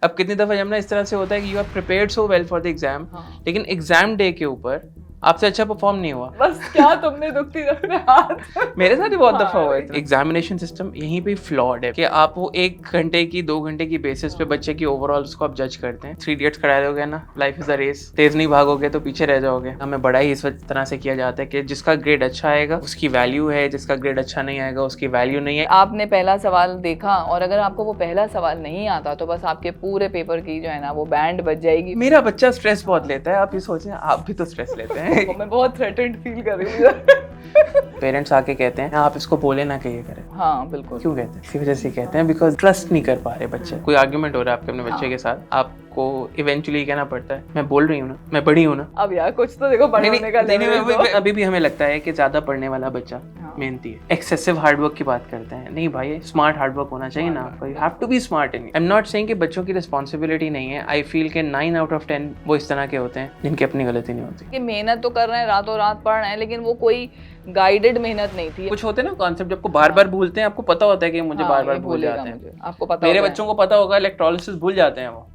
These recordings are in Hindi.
अब कितनी दफा जब ना इस तरह से होता है कि you are prepared so well for the exam, लेकिन एग्जाम डे के ऊपर आपसे अच्छा परफॉर्म नहीं हुआ। बस क्या तुमने दुखती अपने हाथ मेरे साथ ही बहुत दफा हुआ है। हाँ, एग्जामिनेशन सिस्टम यहीं पे फ्लॉड है कि आप वो 1 घंटे की 2 घंटे की बेसिस पे बच्चे की ओवरऑल उसको आप जज करते हैं। 3 इडियट्स करा दोगे ना, लाइफ इज अ रेस, तेज नहीं भागोगे तो पीछे रह जाओगे। हमें बड़ा ही इस तरह से किया जाता है कि जिसका ग्रेड अच्छा आएगा उसकी वैल्यू है, जिसका ग्रेड अच्छा नहीं आएगा उसकी वैल्यू नहीं है। आपने पहला सवाल देखा और अगर आपको वो पहला सवाल नहीं आता तो बस आपके पूरे पेपर की जो है ना वो बैंड बज जाएगी। मेरा बच्चा स्ट्रेस बहुत लेता है, आप ये सोचें आप भी तो स्ट्रेस लेते हैं। मैं बहुत थ्रेटेंड फील कर रही हूँ। पेरेंट्स आके कहते हैं आप इसको बोले ना कि ये करें। हाँ बिल्कुल। क्यों कहते हैं? इसी वजह से कहते हैं बिकॉज ट्रस्ट नहीं कर पा रहे बच्चे। कोई आर्ग्यूमेंट हो रहा है आपके अपने बच्चे के साथ, आपको इवेंचुअली कहना पड़ता है मैं बोल रही हूँ ना, मैं बड़ी हूँ ना। अब यार कुछ तो देखो बड़े होने का लेवल अभी भी हमें लगता है कि ज्यादा पढ़ने वाला बच्चा मेहनती है। एक्सेसिव हार्डवर्क की बात करते हैं, नहीं भाई स्मार्ट हार्डवर्क होना चाहिए ना आपका। You have to be smart in. I am not saying कि बच्चों की रिस्पॉन्सिबिलिटी नहीं है। आई फील के 9 आउट ऑफ 10 वो इस तरह के होते हैं जिनकी अपनी गलती नहीं होती। कि मेहनत तो कर रहे हैं, रातों रात पढ़ रहे हैं, लेकिन वो कोई गाइडेड मेहनत नहीं थी। कुछ होते हैं ना कॉन्सेप्ट जब आपको बार बार भूलते हैं, आपको पता होता है कि मुझे बार बार भूल जाते हैं। आपको पता मेरे बच्चों को पता होगा इलेक्ट्रोलिसिस भूल जाते हैं वो।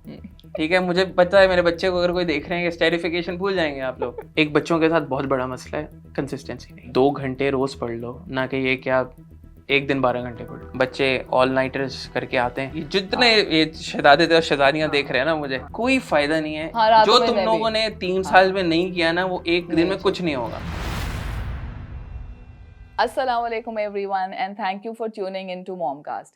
ठीक है, मुझे पता है मेरे बच्चे को अगर कोई देख रहे हैं स्टेरिफिकेशन भूल जाएंगे आप लोग। एक बच्चों के साथ बहुत बड़ा मसला है कंसिस्टेंसी नहीं। 2 घंटे रोज पढ़ लो, ना कि ये क्या एक दिन 12 घंटे पढ़ लो। बच्चे ऑल नाइटर्स करके आते हैं, जितने ये शहजादे और शहजादियां देख रहे हैं ना, मुझे कोई फायदा नहीं है। जो तुम लोगों ने 3 साल में नहीं किया ना, वो एक दिन में कुछ नहीं होगा। अस्सलाम वालेकुम everyone and thank you for tuning into MomCast.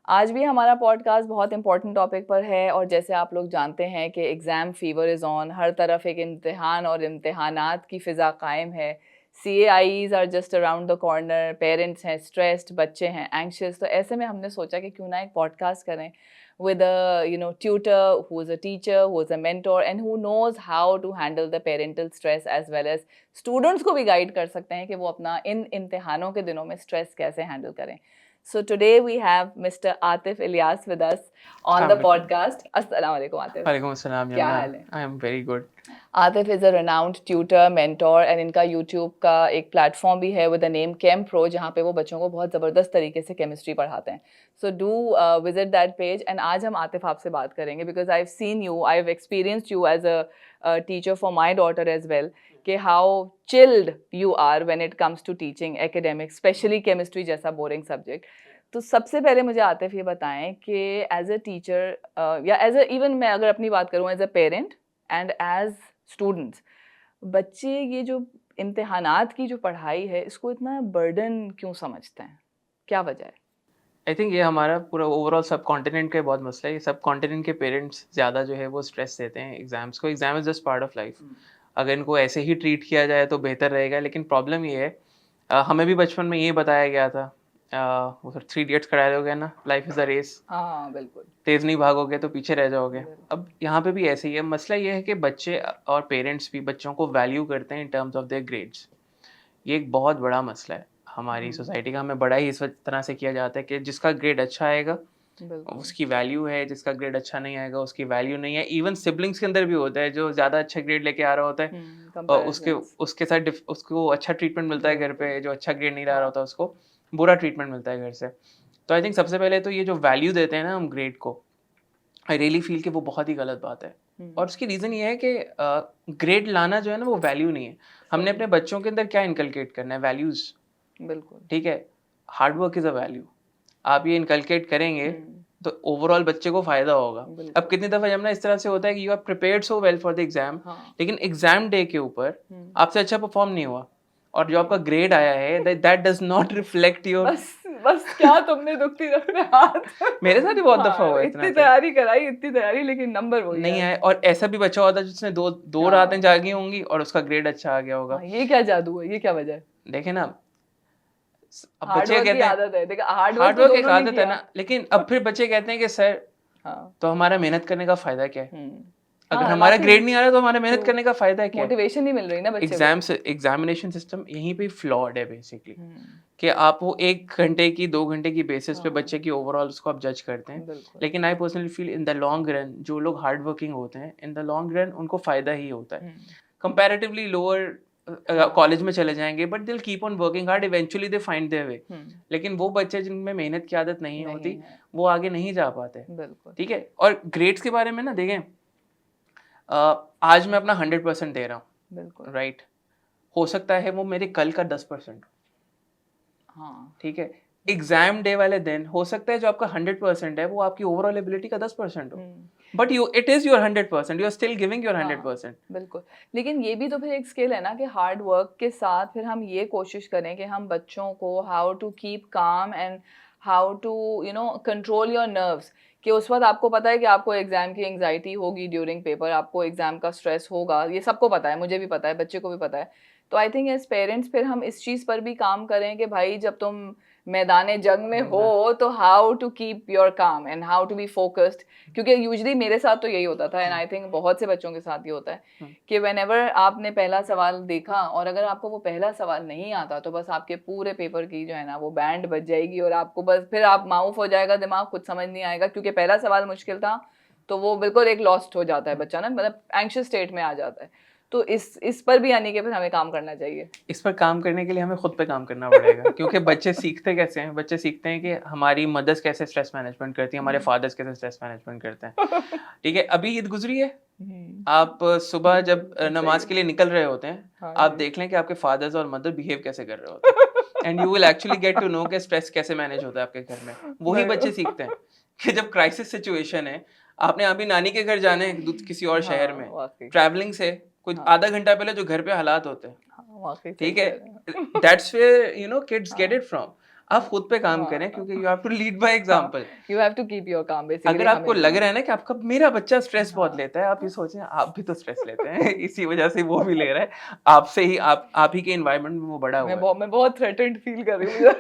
आज भी हमारा पॉडकास्ट बहुत इंपॉर्टेंट टॉपिक पर है और जैसे आप लोग जानते हैं कि एग्ज़ाम फीवर इज़ ऑन। हर तरफ एक इम्तिहान और इम्तिहानात की फ़िज़ा कायम है। CAIs are just around the corner. Parents हैं स्ट्रेस्ड, बच्चे हैं एंक्शियस। तो ऐसे में हमने सोचा कि क्यों ना एक पॉडकास्ट करें with a tutor who is a teacher, who is a mentor and who knows how to handle the parental stress as well as students को भी गाइड कर सकते हैं कि वो अपना इन इम्तिहानों के दिनों में स्ट्रेस कैसे हैंडल करें। So today we have Mr. Atif Ilyas with us on the podcast. Assalamu alaikum Atif. वालेकुम अस्सलाम। क्या हाल है? I am very good. Atif is a renowned tutor, mentor and इनका YouTube का एक प्लेटफॉर्म भी है with the name ChemPro जहाँ पे वो बच्चों को बहुत ज़बरदस्त तरीके से केमिस्ट्री पढ़ाते हैं। So do visit that page and आज हम आतिफ आपसे बात करेंगे because I've seen you, I've experienced you as a teacher for my daughter as well कि how chilled you are when it comes to teaching academics, especially chemistry जैसा boring subject। तो सबसे पहले मुझे आतिफ ये बताएं कि एज अ टीचर या एज अ इवन मैं अगर अपनी बात करूँ as a parent and as students, बच्चे ये जो इम्तिहानात की जो पढ़ाई है इसको इतना बर्डन क्यों समझते हैं? क्या वजह है? आई थिंक ये हमारा पूरा ओवरऑल सब कॉन्टिनेंट का बहुत मसला है। ये सब कॉन्टिनेंट के पेरेंट्स ज़्यादा जो है वो स्ट्रेस देते हैं एग्जाम्स को। Exam is just part of life. अगर इनको ऐसे ही ट्रीट किया जाए तो बेहतर रहेगा, लेकिन प्रॉब्लम ये है हमें भी बचपन में ये बताया गया था, वो 3 इडियट्स करा दोगे ना, लाइफ इज़ अ रेस, हाँ बिल्कुल, तेज़ नहीं भागोगे तो पीछे रह जाओगे। अब यहाँ पे भी ऐसे ही है। मसला ये है कि बच्चे और पेरेंट्स भी बच्चों को वैल्यू करते हैं in terms of their grades. ये एक बहुत बड़ा मसला है हमारी सोसाइटी का। हमें बड़ा ही इस तरह से किया जाता है कि जिसका ग्रेड अच्छा आएगा उसकी वैल्यू है, जिसका ग्रेड अच्छा नहीं आएगा उसकी वैल्यू नहीं है। इवन सिबलिंग्स के अंदर भी होता है, जो ज़्यादा अच्छा ग्रेड लेके आ रहा होता है और उसके साथ उसको अच्छा ट्रीटमेंट मिलता है घर पे, जो अच्छा ग्रेड नहीं ला रहा होता उसको बुरा ट्रीटमेंट मिलता है घर से। तो आई थिंक सबसे पहले तो ये जो वैल्यू देते हैं ना हम ग्रेड को, आई रियली फील कि वो बहुत ही गलत बात है। और उसकी रीज़न ये है कि ग्रेड लाना जो है ना वो वैल्यू नहीं है। हमने अपने बच्चों के अंदर क्या इनकलकेट करना है? वैल्यूज़। बिल्कुल ठीक है, hard work is a value. आप ये इनकलकेट करेंगे तो ओवरऑल बच्चे को फायदा होगा। अब कितनी दफ़ा जब ना इस तरह से होता है कि you are prepared so well for the exam, लेकिन एग्जाम डे के ऊपर आपसे अच्छा परफॉर्म नहीं हुआ और जो आपका ग्रेड आया है that does not reflect your. बस क्या तुमने दुखती अपने हाथ मेरे साथ ही बहुत दफा हुआ है। इतनी तैयारी कराई, इतनी तैयारी, लेकिन नंबर वही नहीं आए। और ऐसा भी बच्चा होता है जिसने दो रातें जागी होंगी और उसका ग्रेड अच्छा आ गया होगा। ये क्या जादू है? ये क्या वजह है? देखें ना, अब हार्ड बच्चे वर्क की कहते हैं आदत है। देखा, हार्ड हार्ड वर्क वर्क एक आदत है ना, लेकिन अब फिर बच्चे कहते हैं कि सर तो हमारा मेहनत करने का फायदा क्या है? अगर हमारा ग्रेड नहीं आ रहा तो हमारा मेहनत करने का फायदा क्या है? मोटिवेशन नहीं मिल रही ना बच्चे को। एग्जामिनेशन सिस्टम यहीं पे फ्लॉड है बेसिकली कि आप वो 1 घंटे की 2 घंटे की बेसिस पे बच्चे की ओवरऑल उसको आप जज करते हैं। लेकिन I personally feel in the long run जो लोग हार्ड वर्किंग होते हैं इन द लॉन्ग रन उनको फायदा ही होता है। कंपैरेटिवली लोअर कॉलेज में चले जाएंगे, बट दिल keep on working hard, eventually they find their way. लेकिन वो बच्चे जिनमें मेहनत की आदत नहीं होती, वो आगे नहीं जा पाते। बिल्कुल। ठीक है, और ग्रेड्स के बारे में ना देखें, आज मैं अपना 100% दे रहा हूँ, बिल्कुल राइट, हो सकता है वो मेरे कल का 10%। हाँ ठीक है, एग्जाम डे वाले दिन हो सकता है जो आपका 100% है वो आपकी ओवरऑल एबिलिटी का 10% हो, but you it is your 100%, you are still giving your 100%। बिल्कुल। लेकिन ये भी तो फिर एक स्किल है ना कि हार्ड वर्क के साथ फिर हम ये कोशिश करें कि हम बच्चों को how to keep calm and how to control your nerves, कि उस वक्त आपको पता है कि आपको एग्जाम की एंजाइटी होगी ड्यूरिंग पेपर, आपको एग्जाम का स्ट्रेस होगा, ये सबको पता है, मुझे भी पता है, बच्चे को भी पता है। तो आई थिंक एज पेरेंट्स फिर हम इस चीज़ पर भी काम करें कि भाई जब तुम मैदान जंग में हो तो how to keep your calm and how to be focused, क्योंकि यूजुअली मेरे साथ तो यही होता था एंड आई थिंक बहुत से बच्चों के साथ ये होता है कि व्हेनेवर आपने पहला सवाल देखा और अगर आपको वो पहला सवाल नहीं आता तो बस आपके पूरे पेपर की जो है ना वो बैंड बज जाएगी और आपको बस फिर आप माउफ हो जाएगा दिमाग, कुछ समझ नहीं आएगा, क्योंकि पहला सवाल मुश्किल था तो वो बिल्कुल एक लॉस्ट हो जाता है बच्चा ना, मतलब एंग्शियस स्टेट में आ जाता है। तो इस पर भी आने के फिर हमें काम करना चाहिए। इस पर काम करने के लिए हमें खुद पे काम करना पड़ेगा क्योंकि बच्चे सीखते कैसे हैं, बच्चे सीखते हैं कि हमारी मदर्स कैसे स्ट्रेस मैनेजमेंट करती हैं, हमारे फादर्स कैसे स्ट्रेस मैनेजमेंट करते हैं। ठीक है, अभी ईद गुजरी है, आप सुबह जब नमाज के लिए निकल रहे होते हैं, आप देख लें कि आपके फादर्स और मदर बिहेव कैसे कर रहे होते हैं, and you will actually get to know कि स्ट्रेस कैसे मैनेज होता है आपके घर में। वही बच्चे सीखते हैं कि जब क्राइसिस सिचुएशन है, आपने अभी नानी के घर जाना है किसी और शहर में, ट्रैवलिंग से कुछ आधा घंटा पहले जो घर पे हालात होते हैं, ठीक है, that's where you know kids get it from. आप खुद पे काम करें क्योंकि you have to lead by example, you have to keep your calm basically. अगर आपको लग रहा है ना कि आपका मेरा बच्चा स्ट्रेस बहुत लेता है, आप ये सोचें आप भी तो स्ट्रेस लेते हैं इसी वजह से वो भी ले रहा है, आपसे ही आप ही के एनवायरनमेंट में वो बड़ा हुआ है। मैं बहुत थ्रेटेंड फील कर रही हूँ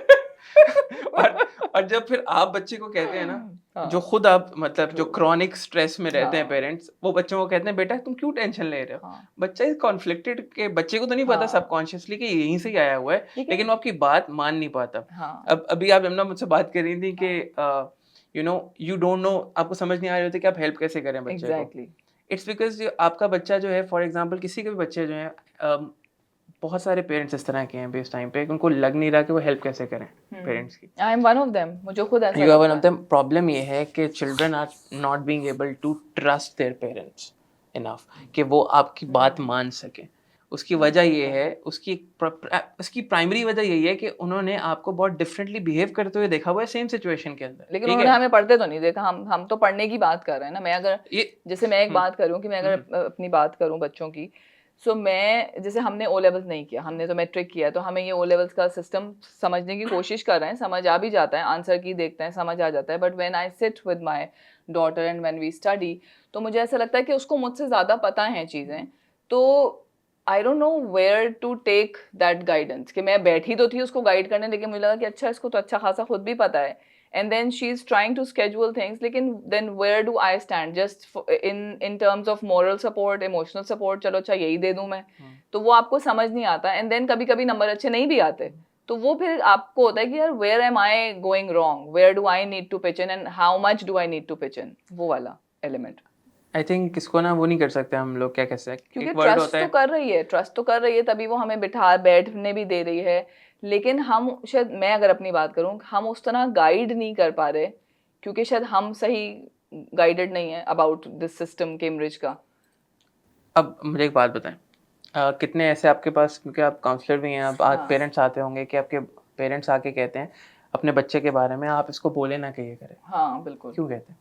और जब फिर आप बच्चे को कहते हैं ना, जो खुद आप मतलब जो क्रॉनिक स्ट्रेस में रहते हैं पेरेंट्स, वो बच्चों को कहते हैं बेटा तुम क्यों टेंशन ले रहे हो, बच्चा इस कॉन्फ्लिक्टेड के, बच्चे को तो नहीं पता सबकॉन्शियसली कि यहीं से ही आया हुआ है, लेकिन वो आपकी बात मान नहीं पाता। अब अभी आप यमुना मुझसे बात कर रही थी कि यू डोंट नो, आपको समझ नहीं आ रही होती कि आप हेल्प कैसे करें बच्चे को। इट्स बिकॉज आपका बच्चा जो है, फॉर एग्जाम्पल किसी के भी बच्चे जो है, बहुत सारे पेरेंट्स इस तरह के हैं इस टाइम पे, उनको लग नहीं रहा कि वो हेल्प कैसे करें पेरेंट्स की। I am one of them, मुझे खुद ऐसा you are one of them. Problem ये है कि children are not being able to trust their parents enough कि वो आपकी बात मान सके। उसकी वजह ये है, उसकी प्राइमरी वजह यही है कि उन्होंने आपको बहुत डिफरेंटली बिहेव करते हुए देखा हुआ है सेम सिचुएशन के अंदर। लेकिन उन्होंने हमें पढ़ते तो नहीं देखा, हम तो पढ़ने की बात कर रहे हैं ना। मैं अगर जैसे मैं एक बात करूं कि मैं अगर अपनी बात करूं बच्चों की, सो मैं जैसे हमने ओ लेवल्स नहीं किया, हमने तो मैट्रिक किया, तो हमें ये ओ लेवल्स का सिस्टम समझने की कोशिश कर रहे हैं, समझ आ भी जाता है, आंसर की देखते हैं समझ आ जाता है, but when I sit with my daughter and when we study, तो मुझे ऐसा लगता है कि उसको मुझसे ज़्यादा पता है चीज़ें, तो I don't know where to take that guidance. कि मैं बैठी तो थी उसको गाइड करने, लेकिन मुझे लगा कि अच्छा इसको तो अच्छा खासा खुद भी पता है, and then she's trying to schedule things, लेकिन then where do I stand just in terms of moral support, emotional support, चलो अच्छा यही दे दूं मैं, तो वो आपको समझ नहीं आता, and then कभी कभी नंबर अच्छे नहीं भी आते, तो वो फिर आपको होता है कि यार where am I going wrong, where do I need to pitch in and how much do I need to pitch in, वो वाला एलिमेंट। आई थिंक किसको ना वो नहीं कर सकते हम लोग, क्या कह सकते हैं, क्योंकि ट्रस्ट तो कर रही है, ट्रस्ट तो कर रही है, तभी वो हमें बैठने भी दे रही है, लेकिन हम शायद, मैं अगर अपनी बात करूं, हम उस तरह गाइड नहीं कर पा रहे क्योंकि शायद हम सही गाइडेड नहीं है अबाउट दिस सिस्टम कैम्ब्रिज का। अब मुझे एक बात बताएं, कितने ऐसे आपके पास, क्योंकि आप काउंसलर भी हैं, अब आज पेरेंट्स आते होंगे कि आपके पेरेंट्स आके कहते हैं अपने बच्चे के बारे में आप इसको बोले ना कि ये करे। हाँ बिल्कुल। क्यों कहते हैं?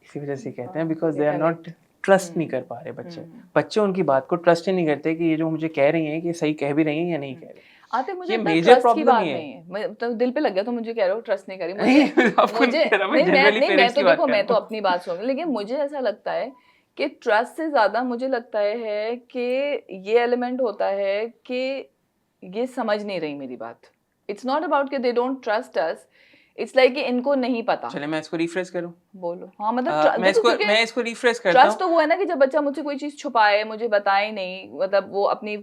इसी वजह से कहते हैं because they are not trust नहीं कर पा रहे बच्चे उनकी बात को ट्रस्ट ही नहीं करते कि ये जो मुझे कह रही हैं कि सही कह भी रही हैं या नहीं कह रही। आते मुझे मेजर प्रॉब्लम नहीं है, मैं तो दिल पे लग गया तो मुझे कह रहे हो ट्रस्ट नहीं करी मैं तो देखो मैं तो अपनी बात सुन, लेकिन मुझे ऐसा लगता है कि ट्रस्ट से ज्यादा मुझे लगता है कि ये एलिमेंट होता है कि ये समझ नहीं रही मेरी बात। इट्स नॉट अबाउट कि they don't trust us, it's like कि इनको नहीं पता। चले मैं इसको रिफ्रेश करूं? बोलो। हाँ मतलब मैं इसको रिफ्रेश करता हूं। ट्रस्ट तो वो है ना कि जब बच्चा मुझसे कोई चीज छुपाए, मुझे बताए नहीं, मतलब वो अपनी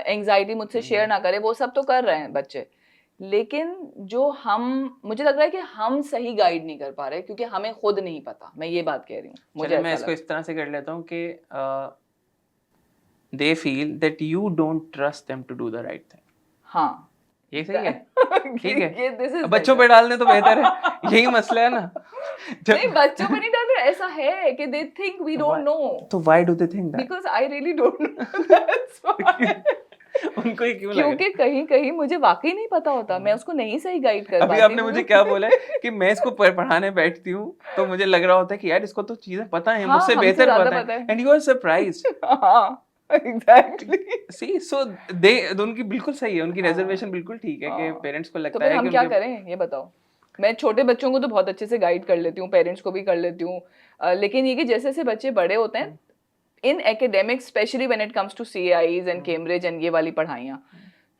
एंजाइटी मुझसे शेयर ना करे, वो सब तो कर रहे हैं बच्चे, लेकिन जो मुझे लग रहा है कि हम सही गाइड नहीं कर पा रहे क्योंकि हमें खुद नहीं पता। मैं ये बात कह रही हूँ। मुझे मैं इसको इस तरह से कर लेता हूँ कि they feel that you don't trust them to do the right thing. हाँ ये सही है, ठीक है। ये this is अब बच्चों पे डालने तो बेहतर है, यही मसला है ना। नहीं बच्चों पे नहीं डाल रहे, ऐसा है कि they think we don't know, तो why do they think that? because I really don't know, that's why. उनको ही क्यों लगा? क्योंकि कहीं कहीं मुझे वाकई नहीं पता होता, मैं उसको नहीं सही गाइड कर अभी पाती आपने हूँ। मुझे क्या बोला है कि मैं इसको पढ़ाने बैठती हूँ तो मुझे लग रहा होता है कि यार इसको तो चीजें पता है, हाँ, मुझसे हमसे बेहतर ज्यादा पता पता है, है। And you are surprised. हाँ एग्जैक्टली। सी सो दे उनकी बिल्कुल सही है, उनकी हाँ, रिजर्वेशन बिल्कुल ठीक है कि हाँ। पेरेंट्स को तो लगता फिर है हम कि क्या उनके करें ये बताओ। मैं छोटे बच्चों को तो बहुत अच्छे से गाइड कर लेती हूँ, पेरेंट्स को भी कर लेती हूँ, लेकिन ये कि जैसे जैसे बच्चे बड़े होते हैं in academics specially when it comes to CAIs and Cambridge and ये वाली पढ़ाइयाँ,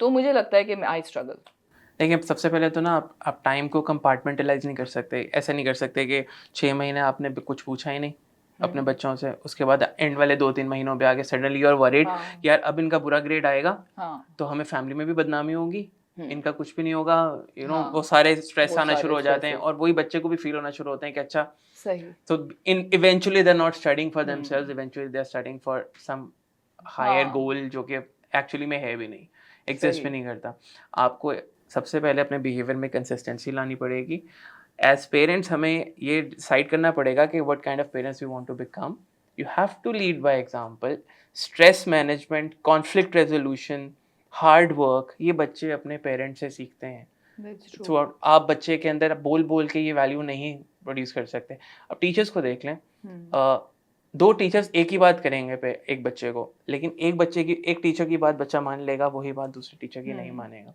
तो मुझे लगता है कि आई स्ट्रगल। देखिए सबसे पहले तो ना आप टाइम को कंपार्टमेंटलाइज नहीं कर सकते, ऐसे नहीं कर सकते कि 6 महीने आपने कुछ पूछा ही नहीं अपने बच्चों से, उसके बाद एंड वाले 2-3 महीनों पे आके सडनली यू आर वरीड यार अब इनका बुरा ग्रेड आएगा तो हमें फैमिली में भी बदनामी होगी, इनका कुछ भी नहीं होगा, यू नो वो सारे स्ट्रेस आना शुरू हो जाते हैं और वही बच्चे को भी फील होना शुरू होते हैं कि अच्छा सही, तो इन eventually they are not studying for themselves, eventually they are studying for some higher goal जो कि एक्चुअली में है भी नहीं, एग्जिस्ट भी नहीं करता। आपको सबसे पहले अपने बिहेवियर में कंसिस्टेंसी लानी पड़ेगी। एज पेरेंट्स हमें ये डिसाइड करना पड़ेगा कि what kind of parents we want to become. You have to lead by example. Stress management, conflict resolution, hard work, ये बच्चे अपने पेरेंट्स से सीखते हैं। थ्रू आप बच्चे के अंदर बोल बोल के ये वैल्यू नहीं प्रोड्यूस कर सकते। अब टीचर्स को देख लें, 2 टीचर्स एक ही बात करेंगे पे एक बच्चे को, लेकिन एक टीचर की बात बच्चा मान लेगा, वही बात दूसरे टीचर की नहीं मानेगा,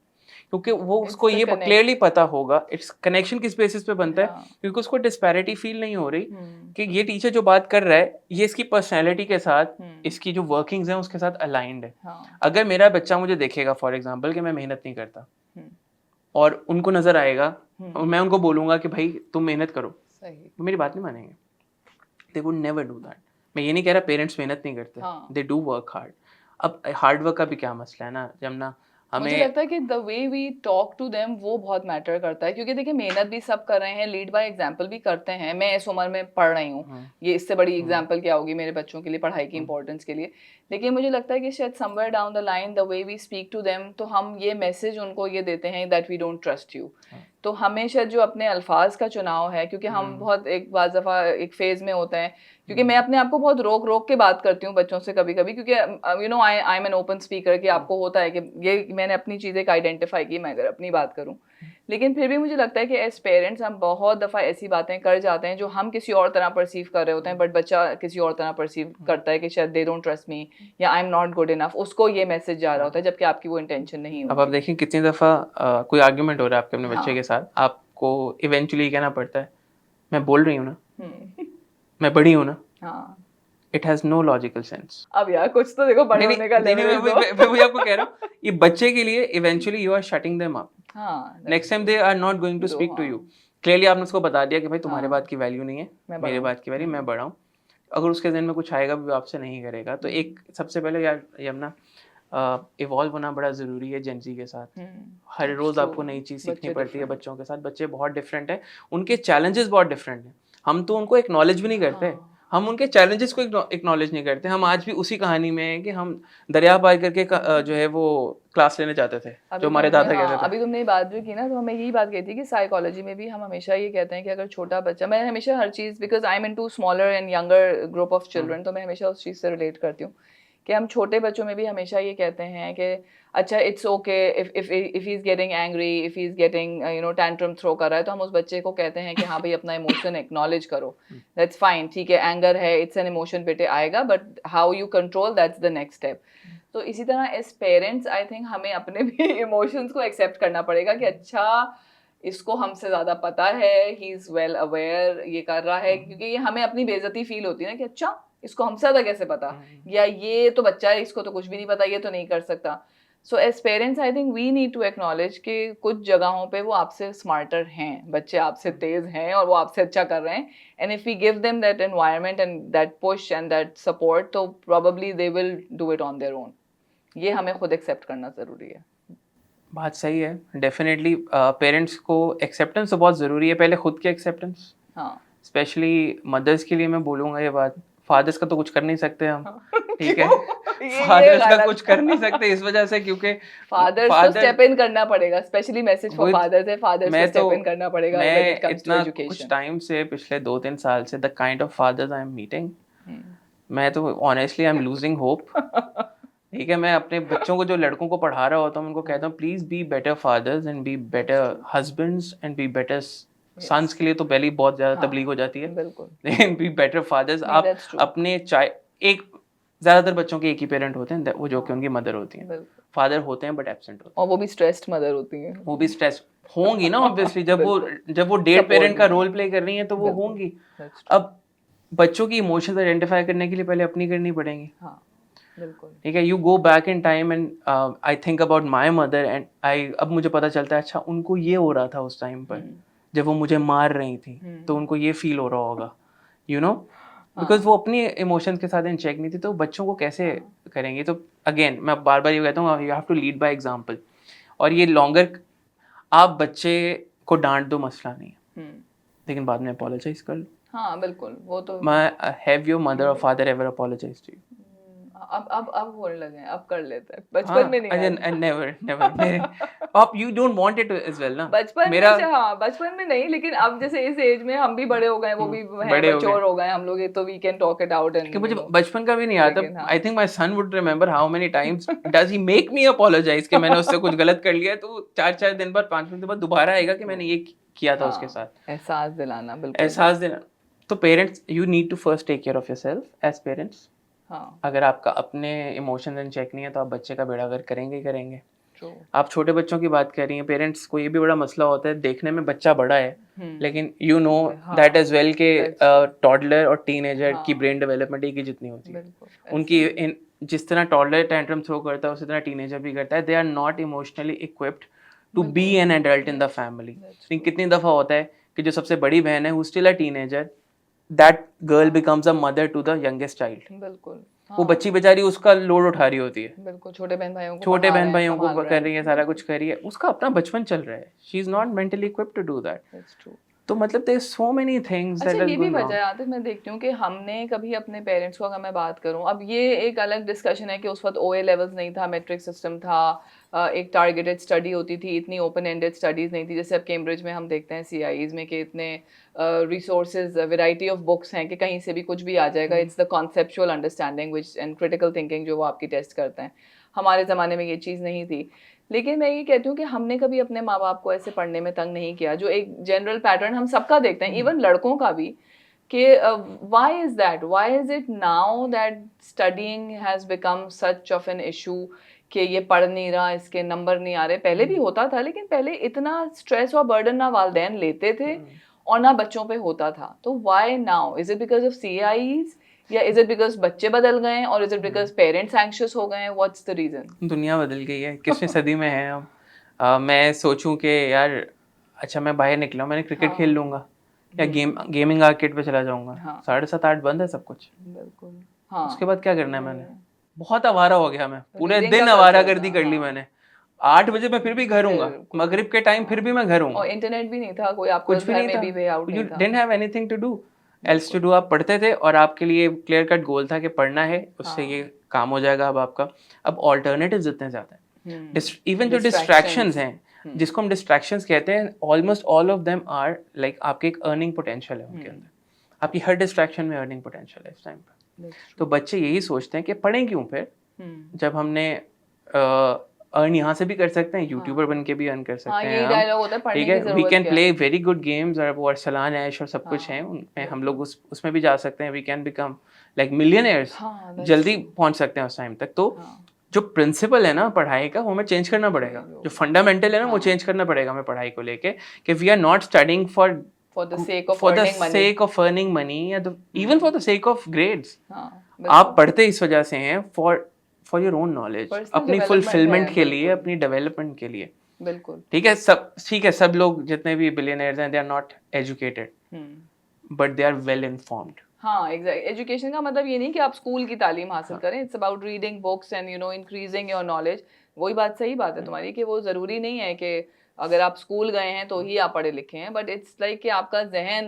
क्योंकि वो उसको ये क्लियरली पता होगा इट्स कनेक्शन किस बेसिस पे बनता है, क्योंकि उसको डिस्पैरिटी फील नहीं हो रही कि ये टीचर जो बात कर रहा है ये इसकी पर्सनैलिटी के साथ, इसकी जो वर्किंग्स हैं उसके साथ अलाइंड है। अगर मेरा बच्चा मुझे देखेगा फॉर एग्जाम्पल कि मैं मेहनत नहीं करता और उनको नजर आएगा और मैं उनको बोलूंगा कि भाई तुम मेहनत करो, तो मेरी बात नहीं मानेंगे, they would never do that. मैं ये नहीं कह रहा पेरेंट्स मेहनत नहीं करते, दे डू वर्क हार्ड। अब हार्ड वर्क का भी क्या मसला है ना, जब ना मुझे लगता है कि the way we talk to them वो बहुत मैटर करता है, क्योंकि देखिए मेहनत भी सब कर रहे हैं, लीड बाय एग्जांपल भी करते हैं। मैं इस उम्र में पढ़ रही हूँ, ये इससे बड़ी एग्जांपल क्या होगी मेरे बच्चों के लिए पढ़ाई की इंपॉर्टेंस के लिए। लेकिन मुझे लगता है कि शायद somewhere down the line the way we speak to them, तो हम ये मैसेज उनको ये देते हैं that we don't trust you. तो हमेशा जो अपने अल्फाज का चुनाव है, क्योंकि हम बहुत एक बार दफ़ा एक फेज में होते हैं, क्योंकि मैं अपने आप को बहुत रोक रोक के बात करती हूँ बच्चों से कभी कभी, क्योंकि you know I am an open speaker, कि आपको होता है कि ये मैंने अपनी चीज़ें आइडेंटिफाई की, मैं अगर अपनी बात करूँ। लेकिन फिर भी मुझे लगता है कि एज पेरेंट्स हम बहुत दफ़ा ऐसी बातें कर जाते हैं जो हम किसी और तरह परसीव कर रहे होते हैं, बट बच्चा किसी और तरह परसीव करता है कि शायद दे डोंट ट्रस्ट मी या आई एम नॉट गुड इनफ, उसको ये मैसेज जा रहा होता है, जबकि आपकी वो इंटेंशन नहीं होती। अब आप देखें कितनी दफ़ा कोई आर्ग्यूमेंट हो रहा है आपके अपने बच्चे के साथ, आपको इवेंचुअली कहना पड़ता है मैं बोल रही हूँ ना, मैं बड़ी हूँ ना। हाँ, it has no logical sense. अब यार कुछ तो देखो बड़े होने का लेवल है। मैं वही आपको कह रहा हूँ, ये बच्चे के लिए eventually you are shutting them up. हाँ, next time they are not going to speak to you. Clearly आपने उसको बता दिया कि भाई तुम्हारे बात की वैल्यू नहीं है, मेरे बात की वैल्यू, मैं बड़ा हूँ। अगर उसके दिन में कुछ आएगा भी आपसे नहीं करेगा, तो एक सबसे पहले यार यमुना इवॉल्व होना बड़ा ज़रूरी है जेंजी के साथ। हर रोज़ आपको नई चीज़ सीखनी पड़ती है बच्चों के साथ। बच्चे बहुत डिफरेंट हैं, उनके चैलेंजेस बहुत डिफरेंट हैं। हम तो उनको एक्नॉलेज भी नहीं करते, हम उनके चैलेंजेस को एक्नॉलेज नहीं करते। हम आज भी उसी कहानी में हैं कि हम दरिया पार करके जो है वो क्लास लेने जाते थे, जो हमारे दादा कहते थे। अभी तुमने ये बात जो की ना, तो हमें यही बात कही थी कि साइकोलॉजी में भी हम हमेशा ये कहते हैं कि अगर छोटा बच्चा, मैं हमेशा हर चीज़, because I am into smaller and younger group of children, तो मैं हमेशा उस चीज़ से रिलेट करती हूँ कि हम छोटे बच्चों में भी हमेशा ये कहते हैं कि अच्छा it's okay if he is getting angry, if he is getting you know tantrum throw कर रहा है, तो हम उस बच्चे को कहते हैं कि हाँ भाई अपना इमोशन एक्नॉलेज करो, दैट्स फाइन, ठीक है एंगर है, इट्स एन इमोशन, बेटे आएगा, but how you control that's the next step. तो इसी तरह एज पेरेंट्स आई थिंक हमें अपने भी इमोशंस को एक्सेप्ट करना पड़ेगा कि अच्छा इसको हमसे ज़्यादा पता है, ही इज़ वेल अवेयर, ये कर रहा है, क्योंकि ये हमें अपनी बेइज्जती फील होती है ना कि अच्छा इसको हमसे ज़्यादा कैसे पता, या ये तो बच्चा है इसको तो कुछ भी नहीं पता, ये तो नहीं कर सकता। So as parents I think we need to acknowledge कि कुछ जगहों पे वो आपसे स्मार्टर हैं, बच्चे आपसे तेज़ हैं और वो आपसे अच्छा कर रहे हैं, and if we give them that environment and that push and that support, तो probably they will do it on their own. ये हमें खुद एक्सेप्ट करना ज़रूरी है। बात सही है, डेफिनेटली पेरेंट्स को एक्सेप्टेंस तो बहुत ज़रूरी है, पहले खुद की एक्सेप्टेंस। हाँ, स्पेशली मदर्स के लिए मैं बोलूँगा ये बात, फादर्स का तो कुछ कर नहीं सकते हम। ठीक है, ये फादर्स का गलत कुछ कर नहीं सकते इस वजह से, क्योंकि फादर्स को स्टेप इन करना पड़ेगा, स्पेशली मैसेज फॉर वो फादर्स है, फादर्स को मैं स्टेप तो इन करना पड़ेगा व्हेन मैं इट कम्स टू इतना कुछ एजुकेशन। टाइम से, पिछले 2-3 साल से, the kind of fathers I am meeting, मैं तो honestly I am losing hope. ठीक है, मैं अपने बच्चों को, जो लड़कों को पढ़ा रहा होता हूँ, उनको कहता हूँ please be better fathers and be better husbands and be better sons. के लिए तो पहले ही बहुत ज्यादा तबलीग हो जाती है, बिल्कुल लेकिन बी बेटर फादर्स। नहीं, आप that's true. अपने चाहे एक, ज्यादातर बच्चों के एक ही पेरेंट होते हैं, वो जो कि उनकी मदर होती हैं। बिल्कुल, फादर होते हैं बट एब्सेंट होते और वो भी स्ट्रेस्ड मदर होती हैं। हैं, वो भी स्ट्रेस होंगी ना ऑब्वियसली। जब वो डेड Support पेरेंट का नहीं। रोल प्ले कर रही हैं तो वो बिल्कुल, होंगी। that's true. अब बच्चों की इमोशंस आइडेंटिफाई करने के लिए पहले अपनी करनी पड़ेंगी। हाँ बिल्कुल ठीक है, you go back in time and I think about my mother and अब मुझे पता चलता है, अच्छा उनको ये हो रहा था उस टाइम पर जब वो मुझे मार रही थी, तो उनको ये फील हो रहा होगा, यू नो, बिकॉज वो अपनी इमोशंस के साथ इन चेक नहीं थी, तो बच्चों को कैसे करेंगी। तो अगेन मैं बार बार ये कहता हूँ, you have to lead by example. और ये लॉन्गर, आप बच्चे को डांट दो, मसला नहीं है, लेकिन बाद में अपोलोजाइज कर लो। हाँ बिल्कुल, वो तो हैव योर मदर और father ever apologise to you? अब होने लगे हैं, अब कर लेते हैं, बचपन में नहीं यार। नेवर नेवर आप you don't want it as well ना। बचपन मेरा में हाँ, बचपन में नहीं, लेकिन अब जैसे इस एज में हम भी बड़े हो गए, वो भी हैं, बड़े हो गए मैच्योर हो गए हम लोग, ये तो we can talk it out and कि मुझे बचपन का भी नहीं आता। लेकिन हाँ। I think my son would remember how many times does he make me apologise कि मैंने उससे कुछ गलत कर लिया है, तो 4-4 दिन बाद, 5 दिन बाद दोबारा आएगा कि मैंने ये किया था उसके साथ। एहसास दिलाना, बिल्कुल एहसास देना। तो parents, you need to first take care of yourself as parents. हाँ अगर आपका अपने इमोशंस इन चेक नहीं है तो आप बच्चे का बेड़ा गर्क करेंगे ही करेंगे। ट्रू। आप छोटे बच्चों की बात कर रही हैं, पेरेंट्स को ये भी बड़ा मसला होता है, देखने में बच्चा बड़ा है, लेकिन you know that as well के टॉडलर और टीनेजर की ब्रेन डेवलपमेंट एक ही जितनी होती है। उनकी जिस तरह टॉडलर टेंट्रम थ्रो करता है, उसी तरह टीनेजर भी करता है। They are not emotionally equipped to be an adult in the family. कितनी दफ़ा होता है कि जो सबसे बड़ी बहन है, who still a teenager, that girl becomes a mother to the youngest child. बिल्कुल वो बच्ची बेचारी उसका लोड उठा रही होती है, बिल्कुल, छोटे बहन भाइयों को छोटे पढ़ा बहन रहे हैं, भाइयों को संभाल कर रहे रही है, सारा कुछ कर रही है, उसका अपना बचपन चल रहा है। She is not mentally equipped to do that. That's true. तो मतलब there so many things that अच्छा, आर ये भी गोइंग वजह रॉन्ग। है आतिफ, मैं देखती हूँ कि हमने कभी अपने पेरेंट्स को, अगर मैं बात करूँ, अब ये एक अलग डिस्कशन है कि उस वक्त ओए लेवल्स नहीं था, मैट्रिक सिस्टम था, एक टारगेटेड स्टडी होती थी, इतनी ओपन एंडेड स्टडीज़ नहीं थी। जैसे अब कैम्ब्रिज में हम देखते हैं CIEs में कि इतने रिसोर्सेज, वैरायटी ऑफ बुक्स हैं कि कहीं से भी कुछ भी आ जाएगा। It's the conceptual understanding which and critical thinking जो वो आपकी टेस्ट करते हैं। हमारे ज़माने में ये चीज़ नहीं थी। लेकिन मैं ये कहती हूँ कि हमने कभी अपने माँ बाप को ऐसे पढ़ने में तंग नहीं किया, जो एक जनरल पैटर्न हम सबका देखते हैं, इवन लड़कों का भी, कि why is that, why is it now that studying has become such of an issue कि ये पढ़ नहीं रहा, इसके नंबर नहीं आ रहे। पहले भी होता था, लेकिन पहले इतना स्ट्रेस और बर्डन ना वालिदैन लेते थे और ना बच्चों पे होता था। तो why now? Is it because of CIEs, या इज इट बिकॉज बच्चे बदल गए हैं, और is it because parents anxious हो गए हैं? What's the reason? दुनिया बदल गई है, 21वीं सदी में है हम। मैं सोचूं कि यार, अच्छा मैं बाहर निकला हूं, मैंने क्रिकेट खेल लूंगा या गेमिंग आर्केड पे चला जाऊंगा, 7:30-8 बंद है सब कुछ। बिल्कुल हाँ। उसके बाद क्या करना है मैंने? बहुत आवारा हो गया मैं, पूरे Reading दिन का आवारागर्दी culture कर ली था, मैंने। 8 बजे मैं फिर भी घर हूँगा, मगरिब के टाइम फिर भी मैं घर हूँगा। और इंटरनेट भी नहीं था कोई, आपको कुछ भी घर नहीं में था, भी वे आउट यू नहीं था। Didn't have anything to do else to do. आप पढ़ते थे और आपके लिए क्लियर कट गोल था कि पढ़ना है, उससे ये काम हो जाएगा। अब आपका, अब ऑल्टरनेटिव्स इतने ज़्यादा हैं, इवन जो डिस्ट्रैक्शंस हैं, जिसको हम डिस्ट्रैक्शंस कहते हैं, almost all of them are like आपके एक अर्निंग पोटेंशियल है उनके अंदर। आपकी हर डिस्ट्रैक्शन में अर्निंग पोटेंशियल है इस टाइम पर। तो बच्चे यही सोचते हैं कि पढ़ें क्यों फिर, जब हमने अर्न यहाँ से भी कर सकते हैं, यूट्यूबर बन के भी अर्न कर सकते हैं हम। ठीक है, we can play very good games और सलान ऐश और सब कुछ है उनमें, हम लोग उसमें भी जा सकते हैं। We can become like millionaires, जल्दी पहुंच सकते हैं उस टाइम तक। तो जो प्रिंसिपल है ना पढ़ाई का, वो हमें चेंज करना पड़ेगा। जो फंडामेंटल है ना, वो चेंज करना पड़ेगा हमें पढ़ाई को लेके, कि we are not studying for the sake of earning money, या even for the sake of grades। आप पढ़ते इस वजह से हैं फॉर योर ओन नॉलेज, अपनी फुलफिलमेंट के लिए, अपनी डेवलपमेंट के लिए। बिल्कुल ठीक है, सब लोग जितने भी बिलियनर्स हैं, they are not educated but they are well informed. हाँ एग्जैक्ट। एजुकेशन का मतलब ये नहीं कि आप स्कूल की तालीम हासिल करें, it's about reading books and increasing your knowledge. वही बात, सही बात है तुम्हारी, कि वो ज़रूरी नहीं है कि अगर आप स्कूल गए हैं तो ही आप पढ़े लिखे हैं, बट इट्स लाइक कि आपका जहन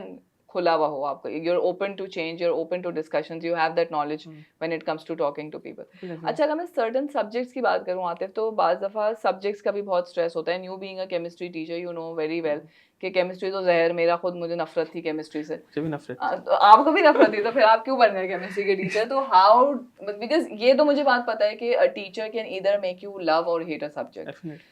खुला हुआ हो आपका, you're open to change, you're open to discussions, you have that knowledge when it comes to talking to people. अच्छा, अगर मैं certain subjects की बात करूँ आतिफ, तो बाज़ दफ़ा subjects का भी बहुत stress होता है. You being a chemistry teacher, you know very well कि chemistry तो ज़हर, मेरा खुद मुझे नफरत थी chemistry से. मुझे भी नफरत. तो आपको भी नफरत थी, तो फिर आप क्यों बन गए chemistry के teacher? तो how, because ये तो मुझे बात पता है कि a teacher can either make you love or hate a subject. Definitely.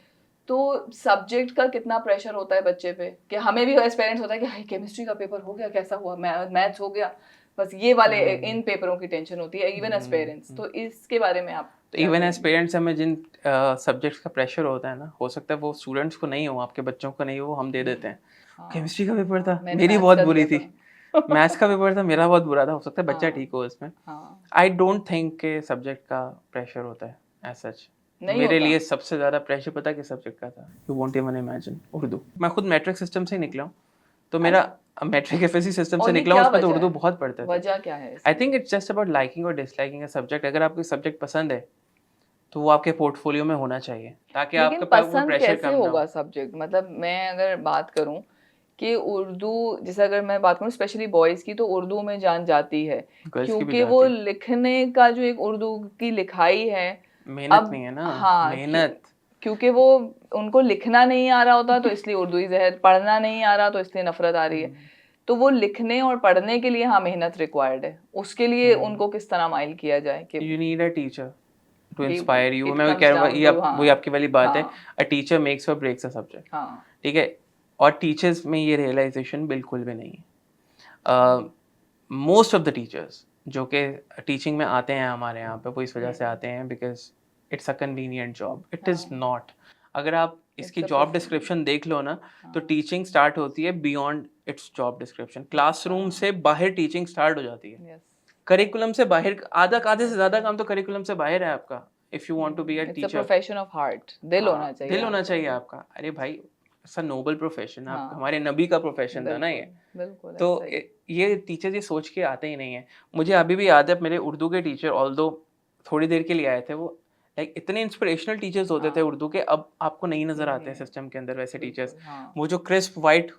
तो सब्जेक्ट का कितना प्रेशर होता है बच्चे पे, कि हमें भी एज पेरेंट्स होता है कि हाय केमिस्ट्री का पेपर हो गया, कैसा हुआ, मैथ्स हो गया, बस ये वाले इन पेपरों की टेंशन होती है इवन एज पेरेंट्स. तो इसके बारे में आप तो इवन एज पेरेंट्स हमें जिन सब्जेक्ट्स का प्रेशर होता है ना, हो सकता है वो स्टूडेंट्स को नहीं हो, आपके बच्चों को नहीं हो, हम दे देते हैं. केमिस्ट्री का पेपर था, मेरी बहुत बुरी थी. मैथ्स का पेपर था, मेरा बहुत बुरा था. हो सकता है बच्चा ठीक हो इसमें. आई डोंट थिंक के सब्जेक्ट का प्रेशर होता है एज सच. मेरे लिए सबसे ज्यादा प्रेशर पता किस सब्जेक्ट का था? You won't even imagine. Urdu. मैं खुद मैट्रिक सिस्टम से निकला हूँ, तो मेरा मैट्रिक एफएससी सिस्टम से निकला हूँ, उसमें तो उर्दू बहुत पढ़ते थे. वजह क्या है? I think it's just about liking और डिसलाइकिंग अ सब्जेक्ट. अगर आपको सब्जेक्ट पसंद है तो वो आपके पोर्टफोलियो में होना चाहिए, ताकि आपके पास वो प्रेशर कम ना हो. होगा सब्जेक्ट, मतलब मैं अगर बात करूं कि उर्दू, जैसे अगर मैं बात करूं स्पेशली बॉयज की, तो उर्दू में जान जाती है, क्योंकि वो लिखने का जो एक उर्दू की लिखाई है, मेहनत नहीं है ना. हाँ, मेहनत, क्योंकि वो उनको लिखना नहीं आ रहा होता तो इसलिए उर्दू ही जहर, पढ़ना नहीं आ रहा तो इसलिए नफरत आ रही है. तो वो लिखने और पढ़ने के लिए हाँ मेहनत रिक्वायर्ड है, उसके लिए उनको किस तरह माइल किया जाए कि you need a teacher to inspire you. मैं कह रहा हूँ ये वही आपकी वाली बात है, अ टीचर मेक्स और ब्रेक्स अ सब्जेक्ट. ठीक है. और टीचर्स में ये रियलाइजेशन बिल्कुल भी नहीं है. मोस्ट ऑफ द टीचर्स जो कि टीचिंग में आते हैं हमारे यहाँ पे, वो इस वजह से आते हैं because it's a convenient job. It is not. अगर आप इसकी जॉब डिस्क्रिप्शन देख लो ना, तो टीचिंग स्टार्ट होती है beyond it's job description. Classroom से बाहर टीचिंग स्टार्ट हो जाती है. करिकुलम से बाहर, आधे से ज्यादा काम तो करिकुलम से बाहर है आपका. If you want to be a teacher, it's a profession of heart. दिल होना चाहिए, दिल होना चाहिए आपका. अरे भाई, इट्स अ नोबल प्रोफेशन. आप हमारे नबी का प्रोफेशन था ना ये. तो ये टीचर ये सोच के आते ही नहीं है. मुझे अभी भी याद है मेरे उर्दू के टीचर, ऑल्दो थोड़ी देर के लिए आए थे, वो लाइक इतने इंस्पिरेशनल टीचर्स होते थे उर्दू के. अब आपको नहीं नजर आते हैं सिस्टम के अंदर वैसे टीचर्स. वो जो क्रिस्प वाइट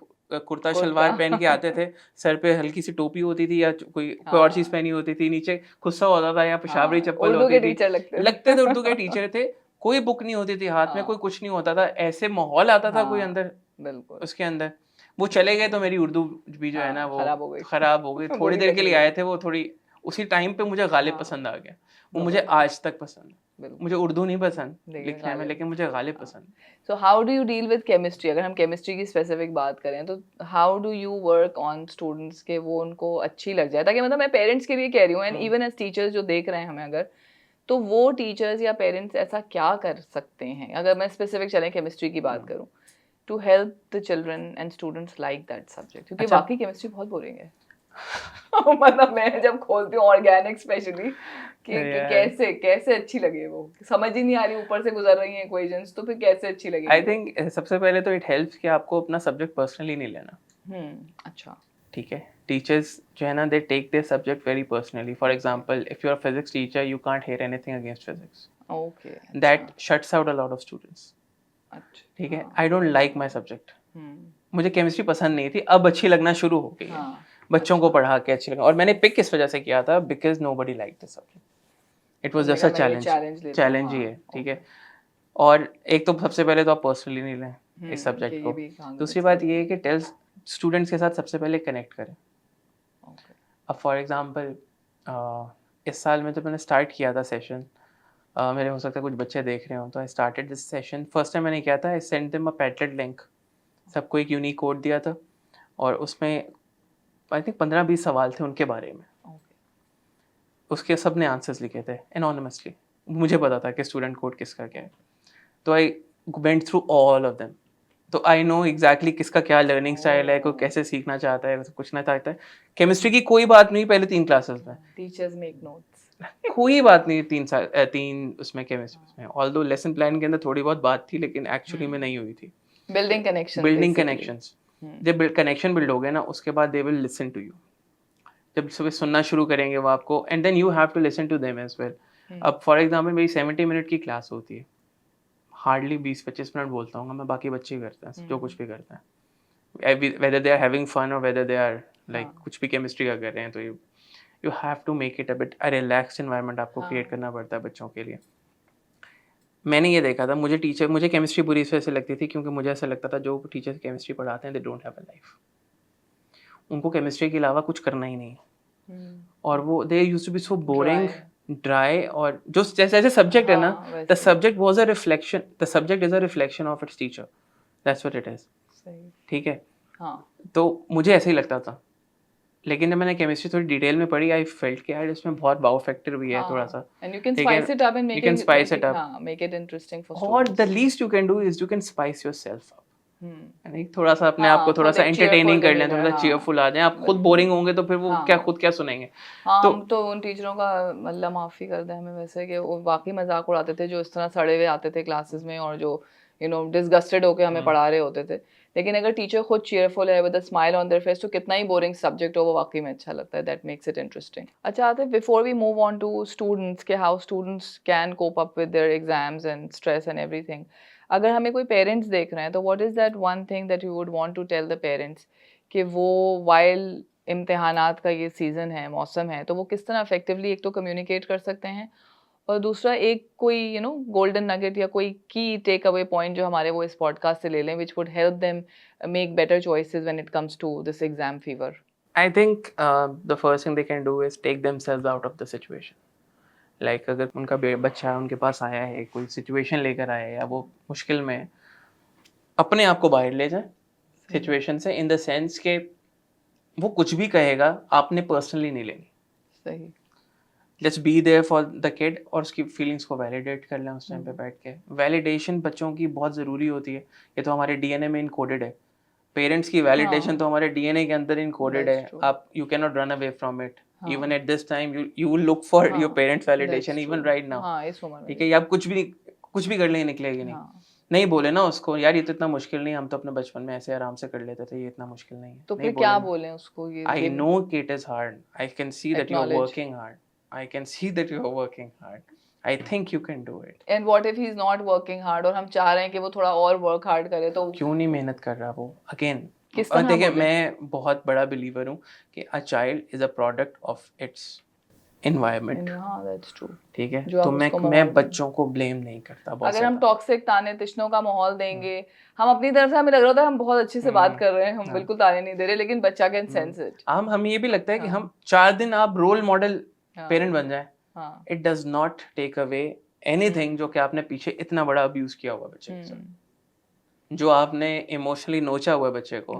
कुर्ता शलवार पहन के आते थे, सर पे हल्की सी टोपी होती थी या कोई और चीज पहनी होती थी, नीचे खुस्सा होता था या पेशावरी चप्पल होती थी, लगते थे उर्दू के टीचर थे. कोई बुक नहीं होती थी हाथ में, कोई कुछ नहीं होता था, ऐसे माहौल आता था कोई अंदर. बिल्कुल. उसके अंदर वो चले गए तो मेरी उर्दू भी जो है ना वो खराब हो गई. थोड़ी देर के लिए आए थे वो, थोड़ी उसी टाइम पे मुझे गालिब पसंद आ गया. वो मुझे आज तक पसंद. मुझे उर्दू नहीं पसंद लिखने में, लेकिन मुझे गालिब पसंद. So how do you deal with chemistry? अगर हम केमिस्ट्री की स्पेसिफिक बात करें तो how do you work on students के वो उनको अच्छी लग जाए, ताकि मतलब मैं पेरेंट्स के लिए कह रही हूँ एंड इवन एज टीचर्स जो देख रहे हैं हमें, अगर तो वो टीचर्स या पेरेंट्स ऐसा क्या कर सकते हैं, अगर मैं स्पेसिफिक चलें केमिस्ट्री की बात करूँ, to help the children and students like that subject? क्योंकि बाकी केमिस्ट्री बहुत बोरिंग है. मतलब मैं जब खोलती हूँ ऑर्गेनिक स्पेशली कि कैसे अच्छी लगे, वो समझ ही नहीं आ रही, ऊपर से गुजर रही हैं इक्वेशंस, तो फिर कैसे अच्छी लगेगी? आई थिंक सबसे पहले तो इट हेल्प्स कि आपको अपना सब्जेक्ट पर्सनली नहीं लेना. अच्छा. ठीक है. टीचर्स जो है ना, they take their subject very personally. For example, if you are a physics teacher, you can't hear anything against physics. Okay. That shuts out a lot of students. अच्छा. ठीक है. I don't like my subject. मुझे केमिस्ट्री पसंद नहीं थी, अब अच्छी लगना शुरू हो गई है. बच्चों को पढ़ा के अच्छी लगा. और मैंने पिक किस वजह से किया था? Because nobody like this subject. It was just a challenge ही है. ठीक है. और एक तो सबसे पहले तो आप पर्सनली नहीं लें इस सब्जेक्ट को. दूसरी बात ये है कि टेल स्टूडेंट्स के साथ सबसे पहले कनेक्ट करें. अब फॉर एग्जांपल इस साल में तो मैंने स्टार्ट किया था सेशन, मेरे हो सकता है कुछ बच्चे देख रहे हो, तो I started this session. First time मैंने किया था, I sent them a Padlet link. सबको एक यूनिक कोड दिया था और उसमें आई थिंक 15-20 सवाल थे उनके बारे में. उसके सब ने आंसर्स लिखे थे एनोनिमसली. मुझे पता था कि स्टूडेंट कोड किसका क्या है, तो I went through all of them. तो आई नो एग्जैक्टली किसका क्या लर्निंग स्टाइल है, कोई कैसे सीखना चाहता है, कुछ ना चाहता है. केमिस्ट्री की कोई बात नहीं पहले 3 क्लासेस में. Teachers make notes. कोई बात नहीं 3 उसमें केमिस्ट्री में. ऑल्दो लेसन प्लान के अंदर थोड़ी बहुत बात थी, लेकिन एक्चुअली में नहीं हुई थी. Building connections. जब कनेक्शन बिल्ड हो गए ना, उसके बाद they will listen to you. जब सुबह सुनना शुरू करेंगे वो आपको, and then you have to listen to them as well. अब फॉर एग्जांपल मेरी 70 मिनट की क्लास होती है, हार्डली 20-25 मिनट बोलता हूँ मैं, बाकी बच्चे ही करते हैं जो कुछ भी करते हैं, whether they are having fun or whether they are like हाँ। कुछ भी केमिस्ट्री का कर रहे हैं तो you have to make it a bit a relaxed environment आपको क्रिएट हाँ। करना पड़ता है बच्चों के लिए। मैंने ये देखा था, मुझे केमिस्ट्री बुरी इस वजह से लगती थी क्योंकि मुझे ऐसा लगता था जो टीचर केमिस्ट्री पढ़ाते हैं they don't have a life, उनको केमिस्ट्री के अलावा कुछ करना ही नहीं है। और वो they used to be so boring, dry, और जो जैसे जैसे सब्जेक्ट है ना, हाँ, द वैसे। Subject was a reflection, the subject is a reflection of its teacher, that's what it is. सही। ठीक है, हाँ। तो मुझे ऐसे ही लगता था, लेकिन जब मैंने केमिस्ट्री थोड़ी डिटेल में पढ़ी आई फेल्ट कि यार इसमें बहुत वाओ फैक्टर भी है थोड़ा सा। एंड यू कैन ठीक है, spice it up and you can spice it up. हाँ, मेक इट इंटरेस्टिंग फॉर और students. the least you can do is you can spice yourself up, हम्म। यानी थोड़ा सा अपने आप को हाँ, थोड़ा खुद सा एक cheerful एंटरटेनिंग कर लें, थोड़ा demeanor, सा हाँ, चीयरफुल आ जाएं। आप खुद बिल्कुल। बोरिंग होंगे तो फिर वो हाँ। खुद क्या सुनेंगे। हाँ, तो हम तो उन टीचरों का अल्लाह माफ़ी कर दे हमें, वैसे कि वो वाकई मजाक उड़ाते थे, जो इस तरह सड़े हुए आते थे क्लासेस में और जो डिसगस्टेड होके हमें पढ़ा रहे होते थे। लेकिन अगर टीचर खुद चीयरफुल है with a smile on their face, तो कितना ही बोरिंग सब्जेक्ट हो वो वाकई में अच्छा लगता है, दैट मेक्स इट इंटरेस्टिंग। अच्छा Atif, before we move on to students के how students can cope up with their exams and stress and everything, अगर हमें कोई पेरेंट्स देख रहे हैं तो what is that one thing that you would want to tell the parents कि वो वाइल इम्तिहानात का ये सीज़न है, मौसम है, तो वो किस तरह इफेक्टिवली एक तो कम्युनिकेट कर सकते हैं, और दूसरा एक कोई गोल्डन नगेट या कोई की टेक अवे पॉइंट जो हमारे वो इस पॉडकास्ट से ले लें, which would help them make better choices when it comes to this exam fever. I think the first thing they can do is take themselves out of the situation. Like अगर उनका बच्चा उनके पास आया है, कोई सिचुएशन लेकर आया है या वो मुश्किल में है, अपने आप को बाहर ले जाए सिचुएशन से, इन द सेंस के वो कुछ भी कहेगा आपने पर्सनली नहीं लेनी। सही। Let's be there for the kid, और उसकी फीलिंग्स को वैलिडेट कर लें उस टाइम पे बैठ के। वैलिडेशन बच्चों की बहुत ज़रूरी होती है, ये तो हमारे डीएनए में इनकोडेड है। पेरेंट्स की वैलिडेशन तो हमारे डीएनए के अंदर इनकोडेड है। आप you can not run away from it. Even at this time you will look for your parents validation even right now. हाँ, इस उम्र में ठीक है, या आप कुछ भी कर लेंगे निकलेगी नहीं। नहीं बोले ना उसको, यार ये तो इतना मुश्किल नहीं, हम तो अपने बचपन में ऐसे आराम से कर लेते थे, ये इतना मुश्किल नहीं है। तो नहीं फिर क्या बोले बोलें उसको, ये I know it is hard. I can see that you are Acknowledge. working hard. I can see that you are working hard. I think you can do it. And what if he is not working hard और हम चाह रहे हैं कि वो थोड़ा और वर्क हार्ड करे, तो क्यों नहीं मेहनत कर रहा वो? Again, किस और तरह देखिए बोलें? मैं बहुत बड़ा बिलीवर हूँ कि a child is a product of its environment. हाँ, दैट्स ट्रू। ठीक है, जो आप तो उसको मैं माहौल दें। बच्चों को ब्लेम नहीं करता बहुत अगर हम ज़्यादा। टॉक्सिक ताने तिश्नों का माहौल देंगे, हम अपनी तरफ से, हमें लग रहा था हम बहुत अच्छे से बात कर रहे हैं, हम बिल्कुल ताने नहीं दे रहे, लेकिन बच्चा कैन सेंस इट। हमें ये भी लगता है कि हाँ। हम 4 दिन आप रोल मॉडल हाँ। पेरेंट बन जाए। हाँ। It does not take away anything जो कि आपने पीछे इतना बड़ा अब्यूज किया हुआ बच्चे के साथ, जो आपने इमोशनली नोचा हुआ बच्चे को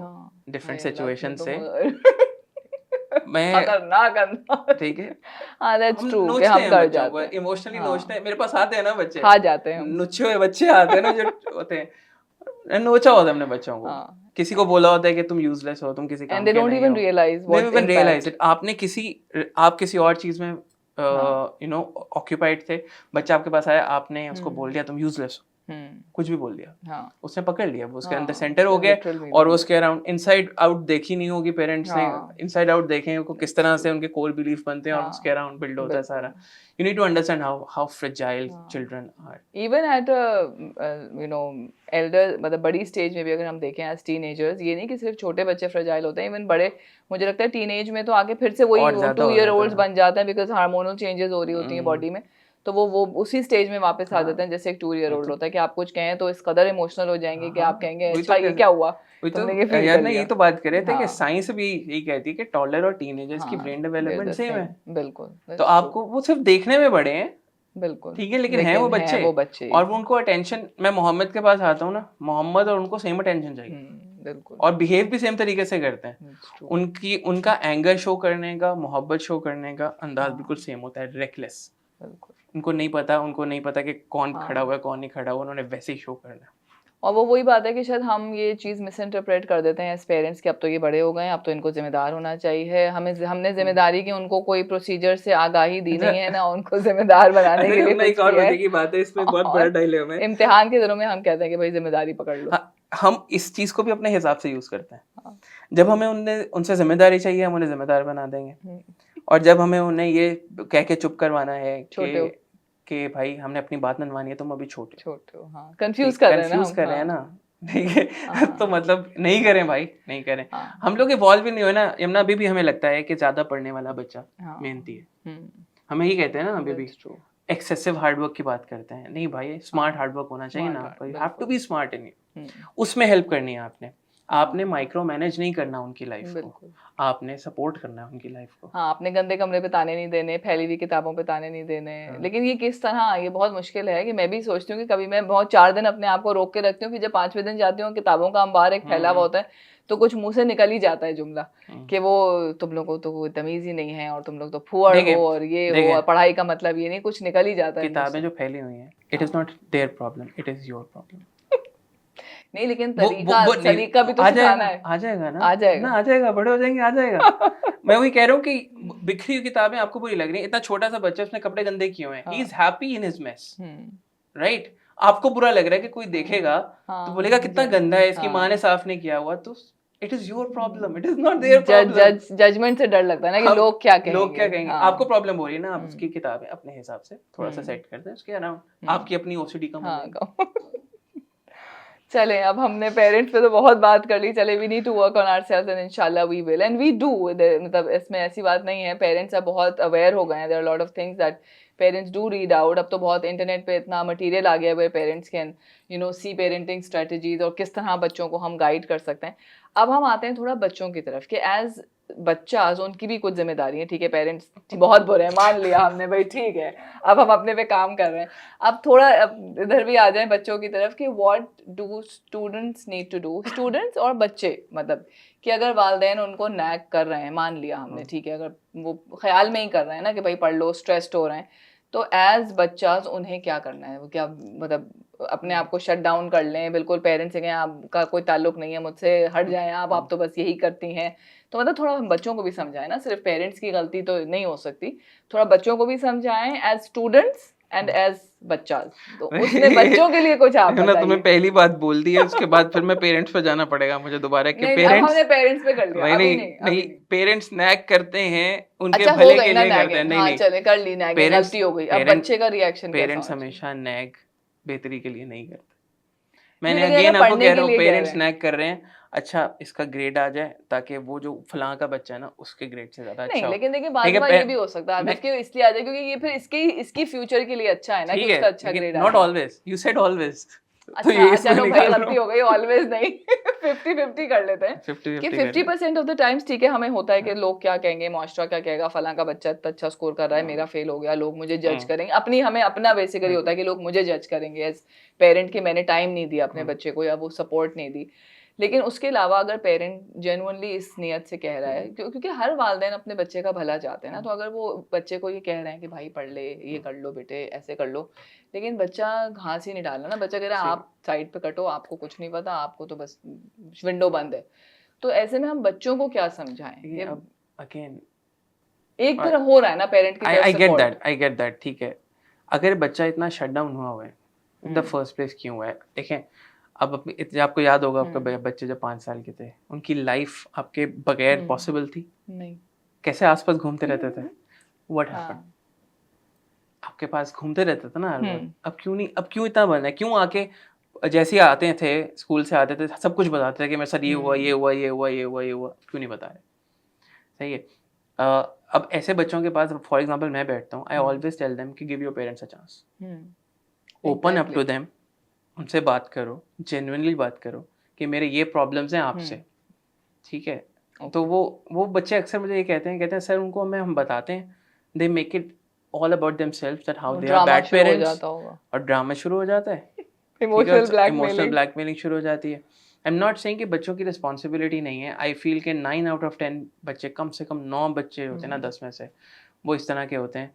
डिफरेंट सिचुएशन से। मैं खतरनाक अंदाज। ठीक है, हाँ, दैट्स हम ट्रू कि नोचते हम हैं कर बच्चों को, जाते हैं, इमोशनली हाँ, नोचते हैं। मेरे पास आते हैं ना बच्चे, खा जाते हैं हम। नुच्छे हुए बच्चे आते हैं ना जो होते हैं, नोचा होता है हमने बच्चों को। हाँ। किसी को बोला होता है कि तुम यूजलेस हो, तुम किसी काम एंड दे के डोंट नहीं इवन हो। Realize They what even realize impact. it. आप किसी और चीज में ऑक्यूपाइड थे, बच्चा आपके पास आया, आपने उसको बोल दिया तुम यूजलेस हो, कुछ भी बोल दिया, हाँ। उसने पकड़ लिया, वो उसके अंदर हाँ, सेंटर हो उसके गया, literal meaning और वो में। उसके अराउंड इनसाइड आउट देखी नहीं होगी पेरेंट्स ने। हाँ। इनसाइड आउट देखें वो किस तरह से उनके कोर बिलीफ बनते हैं और हाँ, उसके अराउंड बिल्ड होता है बिल्कुल। सारा। You need to understand how fragile children are. Even at elder, मतलब बड़ी स्टेज में भी अगर हम देखें एज टीनेजर्स, ये नहीं कि सिर्फ छोटे बच्चे फ्रेजाइल होते हैं, इवन बड़े, मुझे लगता है टीनेज में तो आगे फिर से वही और ज्यादा 2 हो ईयर जाता ओल्ड्स है। बन जाते हैं, बिकॉज हार्मोनल चेंजेस हो रही होती हैं बॉडी में, तो वो उसी स्टेज में वापस आ जाते हैं जैसे एक 2 ईयर ओल्ड होता है, कि आप कुछ कहें तो इस कदर इमोशनल हो जाएंगे कि आप कहेंगे वही तो अच्छा ये क्या हुआ, वही तुमने तो ये फील यार कर ना, लिया। ये तो बात कर रहे थे कि हाँ। साइंस भी यही कहती है कि टॉडलर और टीनेजर्स की हाँ, brain they're development the same है। same, बिल्कुल, तो that's आपको वो सिर्फ देखने में बड़े हैं, बिल्कुल, ठीक है, लेकिन हैं वो बच्चे, और वो उनको अटेंशन। मैं मोहम्मद के पास आता हूँ ना, मोहम्मद और उनको सेम अटेंशन चाहिए, बिल्कुल, और बिहेव भी सेम तरीके से करते हैं। that's true। उनका एंगर शो करने का, मोहब्बत शो करने का अंदाज बिल्कुल सेम होता है, रेकलेस। बिल्कुल। उनको नहीं पता कि कौन खड़ा हुआ है कौन नहीं खड़ा हुआ, उन्होंने वैसे ही शो करना है। और वो वही बात है कि शायद हम ये चीज़ मिस इंटरप्रेट कर देते हैं एज पेरेंट्स कि अब तो ये बड़े हो गए हैं, अब तो इनको जिम्मेदार होना चाहिए, हमने जिम्मेदारी की उनको कोई प्रोसीजर से आगाही दी नहीं है ना, उनको जिम्मेदार बनाने के लिए कुछ किया है। की बात है, इसमें बहुत बड़ा डायलेमा है। इम्तिहान के दिनों में हम कहते हैं कि भाई जिम्मेदारी पकड़ लो। हम इस चीज को भी अपने हिसाब से यूज करते हैं। जब हमें उनसे जिम्मेदारी चाहिए, हम उन्हें जिम्मेदार बना देंगे, और जब हमें उन्हें ये कह के चुप करवाना है कि भाई हमने अपनी बात मनवानी है, तुम अभी छोटे हो, हाँ, कंफ्यूज कर रहे हैं ना। ठीक है। तो हाँ, मतलब नहीं करें भाई, नहीं करें। हाँ, हम लोग इवॉल्व ही नहीं हुए ना यमुना, अभी भी हमें लगता है कि ज्यादा पढ़ने वाला बच्चा हाँ, मेहनती है। हम्म, हमें ही कहते हैं ना अभी भी, दैट्स ट्रू, एक्सेसिव हार्डवर्क की बात करते हैं। नहीं भाई, स्मार्ट हाँ, हार्डवर्क होना चाहिए ना स्मार्ट आपका, हार्ट, यू हैव टू बिल्कुल, बी स्मार्ट इन इट। हम्म, उसमें हेल्प करनी है आपने। आपने हाँ, माइक्रो मैनेज नहीं करना उनकी लाइफ को, बिल्कुल, आपने सपोर्ट करना है उनकी लाइफ को। हाँ, अपने गंदे कमरे पे ताने नहीं देने, फैली हुई किताबों पे ताने नहीं देने। हाँ। लेकिन ये किस तरह, ये बहुत मुश्किल है कि मैं भी सोचती हूँ कि कभी मैं बहुत 4 दिन अपने आप को रोक के रखती हूँ, फिर जब 5वें दिन जाती हूँ, किताबों का अंबार एक फैला हुआ हम्म, होता है, तो कुछ मुँह से निकल ही जाता है जुमला हम्म। कि वो तुम लोगों को तो कोई तमीज़ ही नहीं है और तुम लोग तो फूहड़ हो देखिए, और ये हो और देखिए, पढ़ाई का मतलब ये नहीं, कुछ निकल ही जाता है मुँह किताबें से। जो फैली हुई हैं, इट इज हाँ। Not their problem, it is your problem. नहीं, लेकिन वो नहीं, सलीका भी तो आ सिखाना जाएगा, है। आ जाएगा आ ना जाएगा। आ जाएगा, बड़े हो जाएंगे, आ जाएगा। मैं वही कह रहा हूँ कि बिखरी हुई किताबें आपको बुरी लग रही है। इतना छोटा सा बच्चा, उसने कपड़े गंदे किए हुए हैं, ही इज हाँ। Happy in his mess, hmm. Right? आपको बुरा लग रहा है कि कोई हाँ, देखेगा तो बोलेगा हाँ, कितना गंदा है, इसकी माँ ने हाँ। साफ नहीं किया हुआ। तो it is your problem, it is not their problem. Judgement से डर लगता है ना कि हम लोग क्या लोग क्या कहेंगे? कहेंगे, आपको हाँ। प्रॉब्लम हो रही है ना, आप हुँ, उसकी किताबें अपने हिसाब से थोड़ा सा हुँ, सेट कर दें उसके अराउंड, हुँ। आपकी अपनी ओसीडी कम हो हाँ, जाएगी। कहो। चलें, अब हमने पेरेंट्स पे तो बहुत बात कर ली, चलें we need to work on ourselves and इंशाल्लाह we will and we do. मतलब इसमें ऐसी बात नहीं है, पेरेंट्स अब बहुत अवेयर हो गए हैं, there are lot of things that parents do read out. अब तो बहुत इंटरनेट पे इतना मटेरियल आ गया है, where parents can see parenting strategies और किस तरह बच्चों को हम गाइड कर सकते हैं। अब हम आते हैं थोड़ा बच्चों की तरफ कि एज़ बच्चाज़ उनकी भी कुछ ज़िम्मेदारी है, ठीक है, पेरेंट्स बहुत बुरे हैं, मान लिया हमने भई ठीक है, अब हम अपने पे काम कर रहे हैं। अब थोड़ा इधर भी आ जाएं बच्चों की तरफ कि what do students need to do, students और बच्चे, मतलब कि अगर वालिदैन उनको नैग कर रहे हैं, मान लिया हमने ठीक है, अगर वो ख्याल में ही कर रहे हैं ना कि भाई पढ़ लो, स्ट्रेस्ड हो रहे हैं, तो एज बच्चाज उन्हें क्या करना है? वो क्या मतलब अपने आप को शट डाउन कर लें, बिल्कुल पेरेंट्स से कहें आपका कोई ताल्लुक नहीं है मुझसे, हट जाएं आप तो बस यही करती हैं। तो मतलब थोड़ा हम बच्चों को भी समझाएं ना, सिर्फ पेरेंट्स की गलती तो नहीं हो सकती, थोड़ा बच्चों को भी समझाएं एज स्टूडेंट्स एंड एज बच्चाज। तो उसमें बच्चों के लिए कुछ आप है ना, तुम्हें बताइए। पहली बात बोल दी है, उसके बाद फिर मैं पेरेंट्स पे जाना पड़ेगा मुझे दोबारा कि नहीं, अब पेरेंट्स, हमने पेरेंट्स पे कर लिया, नहीं अभी नहीं नहीं, नहीं, अभी नहीं। पेरेंट्स नैग करते हैं उनके अच्छा, हो भले गई के ना लिए करते हैं। नैगिंग, नहीं हाँ नहीं, चले कर ली नैगिंग, पेरेंट्स गलती हो गई, अब पेरेंट बच्चे का रिएक्शन कैसा पेरेंट्स होना चाहिए? हमेशा नैग बेहतरी के लिए नहीं करते। नहीं, मैंने लेकिन अगेन अगर आपको पढ़ने कह के रहा हूँ, लिए कह रहे पेरेंट्स हैं। नैग कर रहे हैं, अच्छा इसका ग्रेड आ जाए ताकि वो जो फलां का बच्चा है ना उसके ग्रेड से ज्यादा नहीं, अच्छा हो। लेकिन देखिए ठीक बाज़ है बार ये भी हो सकता है मैं, आतिफ कि इसलिए आ जाए क्योंकि ये फिर इसकी फ्यूचर के लिए अच्छा है ना कि ठीक है, उसका अच्छा लेकिन ग्रेड आ नॉट जाए। ऑलवेज, यू सेड ऑलवेज, तो ये अच्छा, इसमें चलो भाई निकाल रहा गलती हो हूँ। गई, ऑलवेज नहीं 50-50 कर लेते हैं फिफ्टी कि फिफ्टी कर ले। 50% ऑफ द टाइम्स ठीक है, हमें होता है कि हाँ, लोग क्या कहेंगे, माशरा क्या कहेगा, फलां का बच्चा इतना अच्छा स्कोर कर रहा है, मेरा फेल हो गया, लोग मुझे जज करेंगे। अपनी हमें अपना बेसिकली होता है कि लोग मुझे जज करेंगे एज पेरेंट कि मैंने टाइम नहीं दिया अपने बच्चे को या वो सपोर्ट नहीं दी। लेकिन उसके अलावा अगर पेरेंट जेन्युइनली इस नियत से कह रहा है क्योंकि हर वालिदैन अपने बच्चे का भला चाहते हैं ना, तो अगर वो बच्चे को ये कह रहे हैं कि भाई पढ़ ले, ये कर लो बेटे, ऐसे कर लो, लेकिन बच्चा घास ही नहीं डालना ना, बच्चा कह रहा है See, आप साइड पे कटो, आपको कुछ नहीं पता, आपको तो बस विंडो बंद है। तो ऐसे में हम बच्चों को क्या समझाएं ये कि अब अगेन, एक तरफ हो रहा है ना पेरेंट की आई तरफ I get support. That, I get that, ठीक है। अगर बच्चा इतना शट डाउन हुआ हुआ है, द हम्म, फर्स्ट प्लेस क्यों हुआ है? देखें, अब आपको याद होगा, आपका हम्म, बच्चे जब 5 साल के थे, उनकी लाइफ आपके बगैर पॉसिबल थी? नहीं, कैसे आसपास घूमते रहते थे? What happened? हाँ, आपके पास घूमते रहते थे ना हर वक्त। हम्म, अब क्यों नहीं, अब क्यों इतना बंद है? क्यों आके जैसे ही आते थे, स्कूल से आते थे, सब कुछ बताते थे कि मेरे साथ ये हुआ, ये हम्म, हुआ, ये हुआ, ये हुआ, ये हुआ, क्यों नहीं बता रहे? सही है। अब ऐसे बच्चों के पास, फॉर एग्जांपल मैं बैठता हूँ, I hmm, always tell them कि give your parents a chance, open up to exactly, them, उनसे बात करो, जेन्युइनली बात करो कि मेरे ये प्रॉब्लम्स हैं आपसे, ठीक है? तो ओके, वो बच्चे अक्सर मुझे ये कहते हैं सर, उनको हम बताते हैं, they make it all about themselves, that how वो दे आर ड्रामा बैड शुरू हो पेरेंट्स, जाता होगा, और ड्रामा शुरू हो जाता है। ठीक है, इमोशनल इमोशनल ब्लैकमेलिंग। ब्लैकमेलिंग शुरू हो जाती है। आई एम नॉट सेइंग कि बच्चों की रिस्पॉन्सिबिलिटी नहीं है। आई फील के 9 आउट ऑफ 10 बच्चे, कम से कम 9 बच्चे होते हैं ना 10 में से, वो इस तरह के होते हैं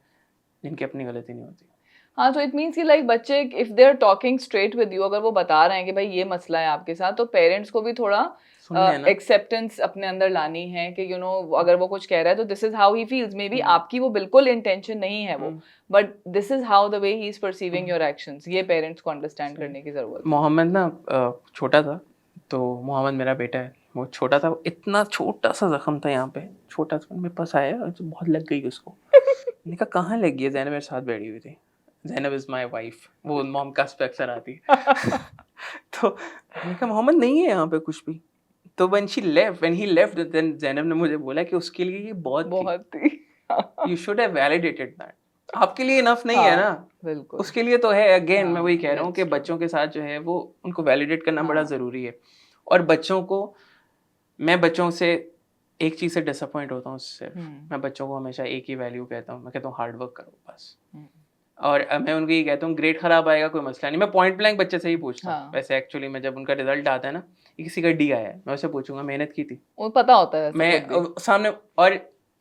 जिनकी अपनी गलती नहीं होती। हाँ, तो इट मीन्स कि लाइक बच्चे if they are talking straight with you, अगर वो बता रहे हैं कि भाई ये मसला है आपके साथ, तो पेरेंट्स को भी थोड़ा सुन लेना। एक्सेप्टेंस अपने अंदर लानी है कि अगर वो कुछ कह रहा है तो this is how he feels, may be आपकी वो बिल्कुल इंटेंशन नहीं है वो, but this is how the way he is perceiving your actions, ये पेरेंट्स को अंडरस्टैंड सही। करने की जरूरत है। मोहम्मद ना छोटा था, तो मोहम्मद मेरा बेटा है, वो छोटा था, इतना छोटा सा जख्म था यहाँ पे, छोटा सा, मेरे पास आया और बहुत लग गई उसको। मैंने कहा कहाँ लग गई? जैनब मेरे साथ बैठी हुई थी, जैनब इज माई वाइफ, वो मॉम कास्ट पे अक्सर आती है। तो मैंने कहा मोहम्मद नहीं है यहाँ पे कुछ भी। तो when he left then Zainab ने मुझे बोला कि उसके लिए ये बहुत थी, बहुत ही you should have validated that। आपके लिए इनफ नहीं है ना, हाँ, बिल्कुल। उसके लिए तो है। अगेन मैं हाँ, वही कह रहा हूँ कि that's true। बच्चों के साथ जो है वो उनको वैलिडेट करना बड़ा हाँ। ज़रूरी है। और बच्चों को, मैं बच्चों से एक चीज़ से डिसअपॉइंट होता हूँ सिर्फ, मैं बच्चों को हमेशा एक ही वैल्यू कहता हूँ, मैं कहता हूँ हार्ड वर्क करो बस। और मैं उनको ये कहता हूँ ग्रेड खराब आएगा कोई मसला नहीं, मैं पॉइंट ब्लैंक बच्चे से ही पूछता हूँ। हाँ। वैसे एक्चुअली में जब उनका रिजल्ट आता है ना, कि किसी का डी आया है, मैं उसे पूछूंगा मेहनत की थी, वो पता होता है वैसे मैं खुद भी। सामने, और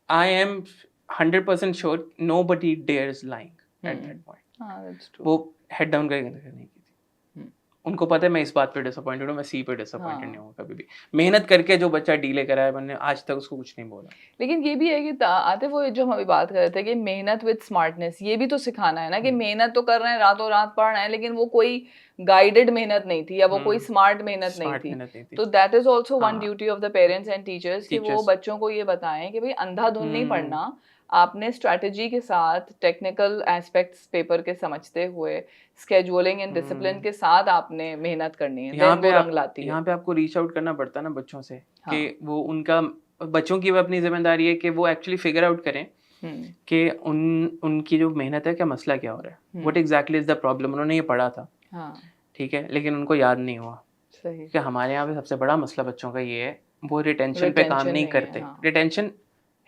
I am 100% sure nobody dares lying at that point। हाँ, that's true। वो हेड डाउन करके नहीं की थी, उनको पता है मैं इस बात पे डिसअपॉइंटेड हूँ, मैं सी पे डिसअपॉइंटेड हाँ। नहीं हूँ कभी भी। मेहनत करके जो बच्चा डी लेकर आया, मैंने आज तक उसको कुछ नहीं बोला। लेकिन ये भी है कि आते वो जो हम अभी बात कर रहे थे कि मेहनत विद स्मार्टनेस, ये भी तो सिखाना है ना कि मेहनत तो कर रहे हैं, रातों रात पढ़ रहे हैं, लेकिन वो कोई गाइडेड मेहनत नहीं थी या वो कोई स्मार्ट मेहनत नहीं स्मार्ट थी। मेहनत नहीं थी। तो दैट इज ऑल्सो वन हाँ, duty of the parents and teachers कि वो टीचर्स। बच्चों को ये बताएं कि भाई अंधाधुन नहीं पढ़ना, आपने स्ट्रैटेजी के साथ, टेक्निकल एस्पेक्ट्स पेपर के समझते हुए, स्केड्यूलिंग एंड डिसिप्लिन के साथ आपने मेहनत करनी है, यहाँ देन पे वो आप रंग लाती है। यहाँ पे आपको रीच आउट करना पड़ता है ना बच्चों से, हाँ। कि वो उनका, बच्चों की वो अपनी जिम्मेदारी है कि वो एक्चुअली फिगर आउट करें कि उनकी जो मेहनत है, क्या मसला क्या हो रहा है, what exactly is the problem. उन्होंने ये पढ़ा था, हाँ, ठीक है, लेकिन उनको याद नहीं हुआ। सही। कि हमारे यहाँ पे सबसे बड़ा मसला बच्चों का ये है, वो रिटेंशन पे काम रिटेंशन नहीं नहीं है, करते। हाँ। रिटेंशन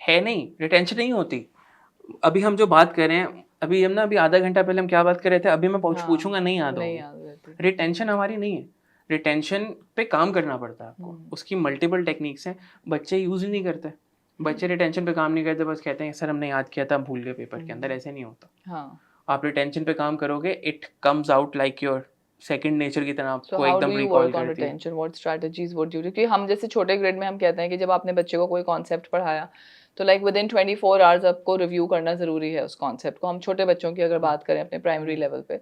है नहीं, रिटेंशन नहीं होती। अभी हम जो बात कर रहे हैं, अभी हम ना, अभी आधा घंटा पहले हम क्या बात कर रहे थे, अभी मैं हाँ, पूछूंगा नहीं याद नहीं होगी। याद रहती। रिटेंशन हमारी नहीं है, रिटेंशन पे काम करना पड़ता है आपको। उसकी मल्टीपल टेक्निक्स हैं, बच्चे यूज ही नहीं करते। बच्चे रिटेंशन पे काम नहीं करते, बस कहते हैं सर हमने याद किया था, भूल गए पेपर के अंदर। ऐसे नहीं होता। हाँ। आप रिटेंशन पे काम करोगे, it comes out like your second nature की तरह, So आपको how do एकदम you रिकॉल work on करती है। retention? What strategies would you do? क्योंकि हम जैसे छोटे ग्रेड में हम कहते हैं कि जब आपने बच्चे को कोई कॉन्सेप्ट पढ़ाया तो लाइक विद इन 24 आवर्स आपको रिव्यू करना ज़रूरी है उस कॉन्सेप्ट को। हम छोटे बच्चों की अगर बात करें अपने प्राइमरी लेवल पे,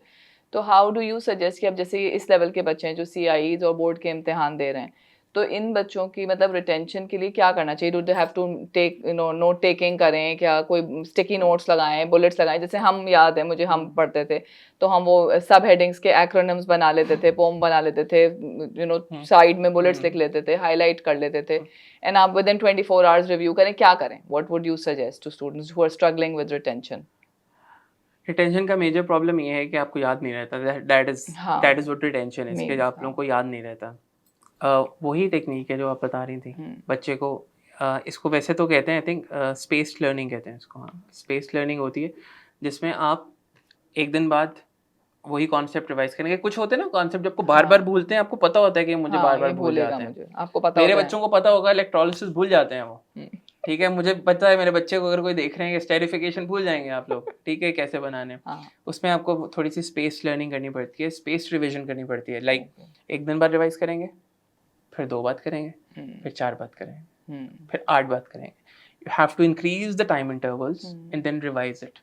तो हाउ डू यू सजेस्ट कि अब जैसे इस लेवल के बच्चे हैं जो CIEs और बोर्ड के इम्तिहान दे रहे हैं, तो इन बच्चों की मतलब रिटेंशन के लिए क्या करना चाहिए? Do they have to take note taking करें, क्या कोई स्टिकी नोट्स लगाएं, बुलेट्स लगाएं? जैसे हम याद है मुझे, हम पढ़ते थे तो हम वो सब हेडिंग्स के एक्रोनिम्स बना लेते थे, पोम बना लेते थे, साइड में बुलेट्स लिख लेते थे, हाईलाइट कर लेते थे। एंड आप विद इन 24 आवर्स रिव्यू करें, क्या करें? What would you suggest to students who are struggling with retention? Retention का मेजर प्रॉब्लम ये है कि आपको याद नहीं रहता। दैट इज हाँ, व्हाट रिटेंशन है, कि आप लोगों को याद नहीं रहता। वही टेक्निक है जो आप बता रही थी। बच्चे को इसको वैसे तो कहते हैं, आई थिंक स्पेस्ड लर्निंग कहते हैं इसको। हाँ, स्पेस्ड लर्निंग होती है जिसमें आप एक दिन बाद वही कॉन्सेप्ट रिवाइज करेंगे। कुछ होते हैं ना कॉन्सेप्ट जो आपको बार बार भूलते हैं, आपको पता होता है कि मुझे बार बार भूल जाते हैं। मुझे आपको पता मेरे होता है। बच्चों को पता होगा, इलेक्ट्रोलिसिस भूल जाते हैं वो। ठीक है, मुझे पता है मेरे बच्चे को, अगर कोई देख रहे हैं, स्टेरिफिकेशन भूल जाएंगे आप लोग। ठीक है, कैसे बनाने, उसमें आपको थोड़ी सी स्पेस लर्निंग करनी पड़ती है, स्पेस रिविजन करनी पड़ती है। लाइक एक दिन बाद रिवाइज करेंगे, फिर 2 बात करेंगे, फिर 4 बात करेंगे, फिर 8 बात करेंगे। You have to increase the time intervals and then revise it.